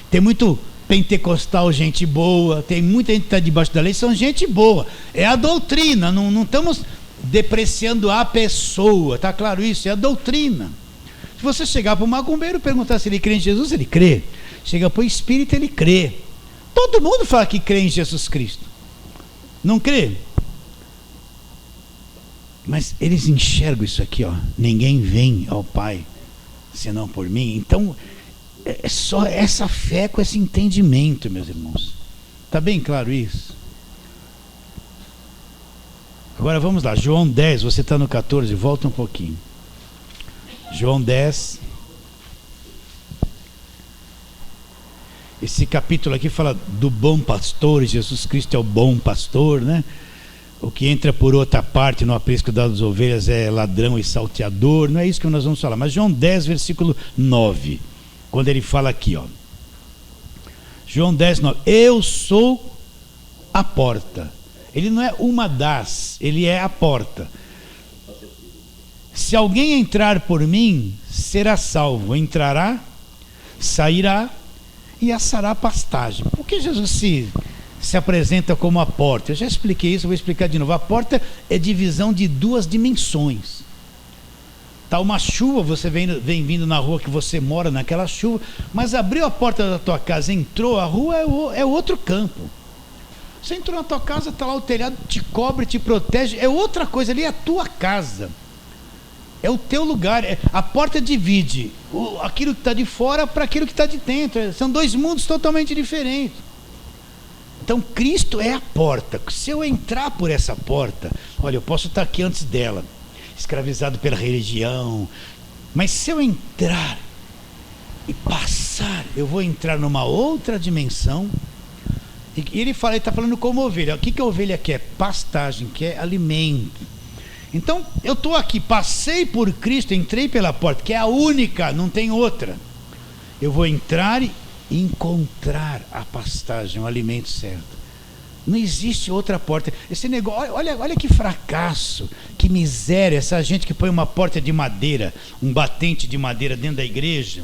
Tem muito pentecostal, gente boa. Tem muita gente que está debaixo da lei, são gente boa. É a doutrina, não estamos depreciando a pessoa, está claro isso? É a doutrina. Se você chegar para o macumbeiro e perguntar se ele crê em Jesus, ele crê. Chega para o Espírito, ele crê. Todo mundo fala que crê em Jesus Cristo. Não crê? Mas eles enxergam isso aqui, ó. Ninguém vem ao Pai senão por mim. Então, é só essa fé com esse entendimento, meus irmãos. Está bem claro isso? Agora vamos lá, João 10, você está no 14, volta um pouquinho. João 10. Esse capítulo aqui fala do bom pastor, Jesus Cristo é o bom pastor, né? O que entra por outra parte no aprisco das ovelhas é ladrão e salteador, não é isso que nós vamos falar. Mas João 10, versículo 9, quando ele fala aqui, ó. João 10, 9, eu sou a porta. Ele não é uma das, ele é a porta. Se alguém entrar por mim, será salvo. Entrará, sairá e assará pastagem. Por que Jesus se apresenta como a porta? Eu já expliquei isso, vou explicar de novo. A porta é divisão de duas dimensões. Está uma chuva, você vem vindo na rua que você mora, naquela chuva, mas abriu a porta da tua casa, entrou, a rua é outro campo. Você entrou na tua casa, está lá o telhado, te cobre, te protege, é outra coisa, ali é a tua casa. É o teu lugar. A porta divide aquilo que está de fora para aquilo que está de dentro. São dois mundos totalmente diferentes. Então Cristo é a porta. Se eu entrar por essa porta, olha, eu posso estar aqui antes dela, escravizado pela religião, mas se eu entrar e passar, eu vou entrar numa outra dimensão. E ele está falando como ovelha. O que a ovelha quer? Pastagem, quer alimento. Então, eu estou aqui, passei por Cristo, entrei pela porta, que é a única, não tem outra. Eu vou entrar e encontrar a pastagem, o alimento certo. Não existe outra porta. Esse negócio, olha que fracasso, que miséria, essa gente que põe uma porta de madeira, um batente de madeira dentro da igreja.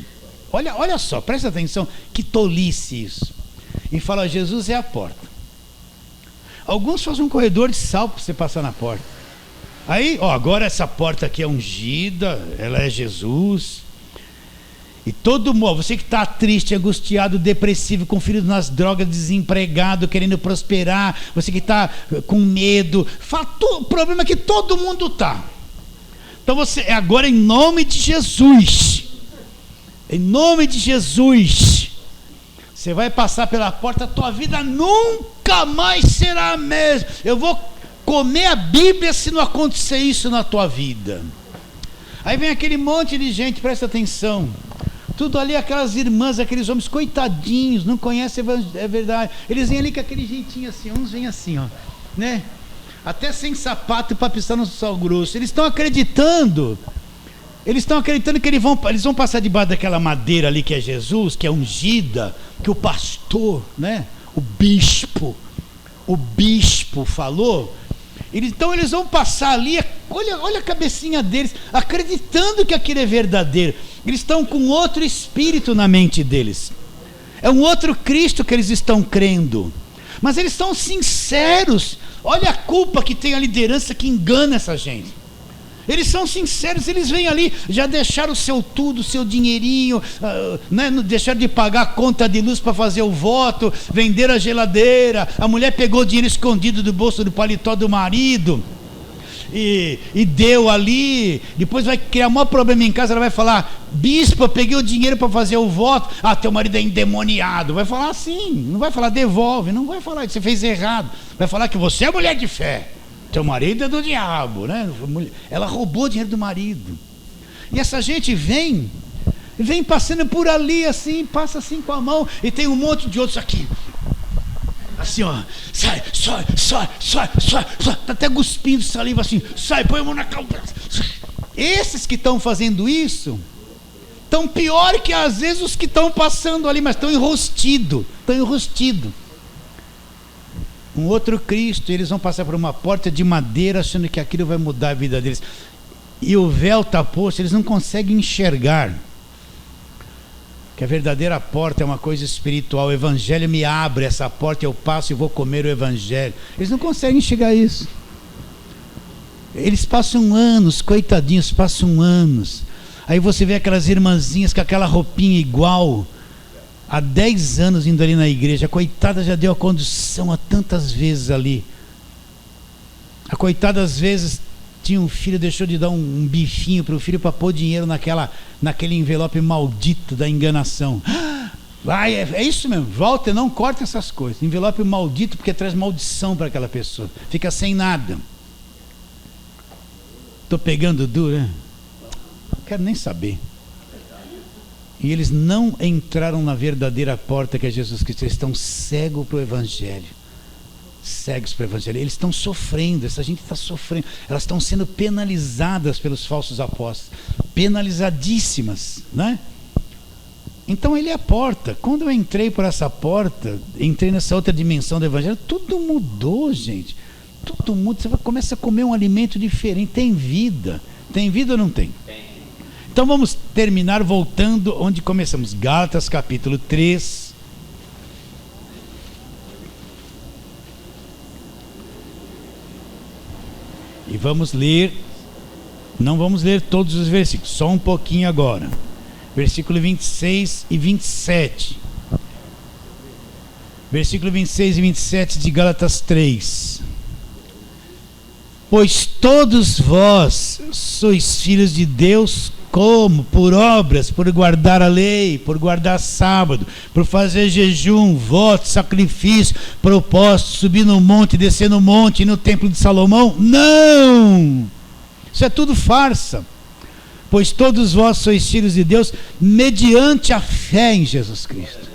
Olha só, presta atenção, que tolice isso. E fala, Jesus é a porta. Alguns fazem um corredor de sal para você passar na porta. Aí, agora essa porta aqui é ungida, ela é Jesus. E todo mundo, você que está triste, angustiado, depressivo, com filho nas drogas, desempregado, querendo prosperar, você que está com medo, o problema é que todo mundo está. Então você, agora em nome de Jesus, você vai passar pela porta, a tua vida nunca mais será a mesma. Eu vou comer a Bíblia se não acontecer isso na tua vida. Aí vem aquele monte de gente, presta atenção, tudo ali, aquelas irmãs, aqueles homens coitadinhos, não conhecem a verdade, eles vêm ali com aquele jeitinho assim, uns vêm assim, ó, né? Até sem sapato para pisar no sal grosso. Eles estão acreditando que eles vão passar debaixo daquela madeira ali que é Jesus, que é ungida, que o pastor, né, o bispo falou. Então eles vão passar ali, olha a cabecinha deles, acreditando que aquilo é verdadeiro. Eles estão com outro espírito na mente deles, é um outro Cristo que eles estão crendo, mas eles estão sinceros. Olha a culpa que tem a liderança que engana essa gente. Eles são sinceros, eles vêm ali, já deixaram o seu tudo, o seu dinheirinho, né, deixaram de pagar a conta de luz para fazer o voto, venderam a geladeira, a mulher pegou o dinheiro escondido do bolso do paletó do marido e deu ali. Depois vai criar um maior problema em casa, ela vai falar, bispo, eu peguei o dinheiro para fazer o voto, teu marido é endemoniado. Vai falar assim, não vai falar devolve, não vai falar que você fez errado, vai falar que você é mulher de fé. Teu marido é do diabo, né? Ela roubou o dinheiro do marido. E essa gente vem passando por ali assim, passa assim com a mão, e tem um monte de outros aqui, assim, ó, sai, tá até cuspindo saliva assim, sai, põe a mão na cabeça. Esses que estão fazendo isso estão pior que às vezes os que estão passando ali, mas estão enrostidos. Um outro Cristo, eles vão passar por uma porta de madeira achando que aquilo vai mudar a vida deles, e o véu está posto, eles não conseguem enxergar que a verdadeira porta é uma coisa espiritual. O Evangelho me abre essa porta, eu passo e vou comer o Evangelho. Eles não conseguem enxergar isso. Eles passam anos, coitadinhos, passam anos. Aí você vê aquelas irmãzinhas com aquela roupinha igual, há 10 anos indo ali na igreja. A coitada já deu a condução há tantas vezes ali. A coitada às vezes tinha um filho, deixou de dar um bifinho para o filho para pôr dinheiro naquele envelope maldito da enganação. É isso mesmo, volta e não corta essas coisas. Envelope maldito, porque traz maldição para aquela pessoa, fica sem nada. Estou pegando duro, né? Não quero nem saber. E eles não entraram na verdadeira porta que é Jesus Cristo. Eles estão cegos para o Evangelho. Cegos para o Evangelho. Eles estão sofrendo, essa gente está sofrendo. Elas estão sendo penalizadas pelos falsos apóstolos. Penalizadíssimas, né? Então ele é a porta. Quando eu entrei por essa porta, entrei nessa outra dimensão do Evangelho, tudo mudou, gente. Tudo muda. Você começa a comer um alimento diferente. Tem vida. Tem vida ou não tem? Tem. Então vamos terminar voltando onde começamos. Gálatas capítulo 3. E vamos ler, não vamos ler todos os versículos, só um pouquinho agora. Versículo 26 e 27. Versículo 26 e 27 de Gálatas 3. Pois todos vós sois filhos de Deus, como? Por obras, por guardar a lei, por guardar sábado, por fazer jejum, voto, sacrifício, propósito, subir no monte, descer no monte, e no templo de Salomão? Não! Isso é tudo farsa. Pois todos vós sois filhos de Deus, mediante a fé em Jesus Cristo.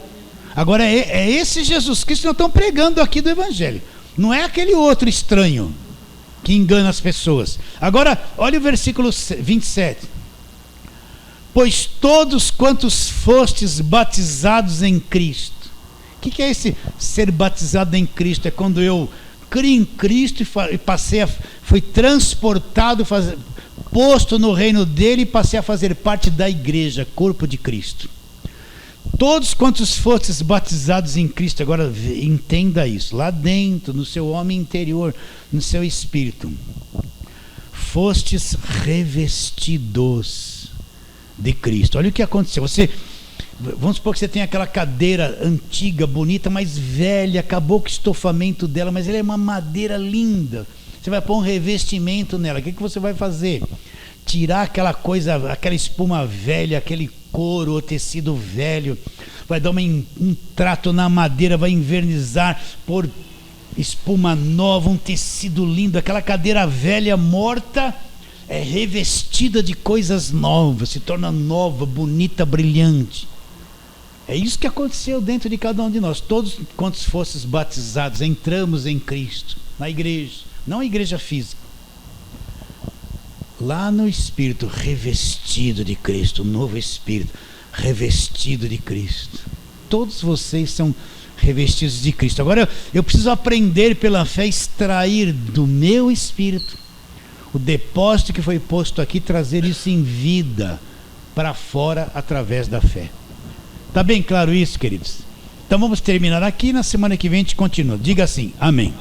Agora é esse Jesus Cristo que nós estamos pregando aqui do Evangelho. Não é aquele outro estranho que engana as pessoas. Agora, olha o versículo 27. Pois todos quantos fostes batizados em Cristo. O que é esse ser batizado em Cristo? É quando eu criei em Cristo e fui transportado, posto no reino dele e passei a fazer parte da igreja, corpo de Cristo. Todos quantos fostes batizados em Cristo, agora entenda isso, lá dentro, no seu homem interior, no seu espírito, fostes revestidos de Cristo. Olha o que aconteceu. Vamos supor que você tem aquela cadeira antiga, bonita, mas velha, acabou com o estofamento dela, mas ela é uma madeira linda. Você vai pôr um revestimento nela. O que você vai fazer? Tirar aquela coisa, aquela espuma velha, aquele couro ou tecido velho, vai dar um trato na madeira, vai invernizar, pôr espuma nova, um tecido lindo. Aquela cadeira velha, morta, é revestida de coisas novas, se torna nova, bonita, brilhante. É isso que aconteceu dentro de cada um de nós. Todos quantos fostes batizados, entramos em Cristo, na igreja, não a igreja física, lá no Espírito, revestido de Cristo, o novo Espírito, revestido de Cristo. Todos vocês são revestidos de Cristo. Agora eu preciso aprender pela fé, extrair do meu espírito o depósito que foi posto aqui, trazer isso em vida para fora através da fé. Está bem claro isso, queridos? Então vamos terminar aqui, na semana que vem a gente continua. Diga assim, amém.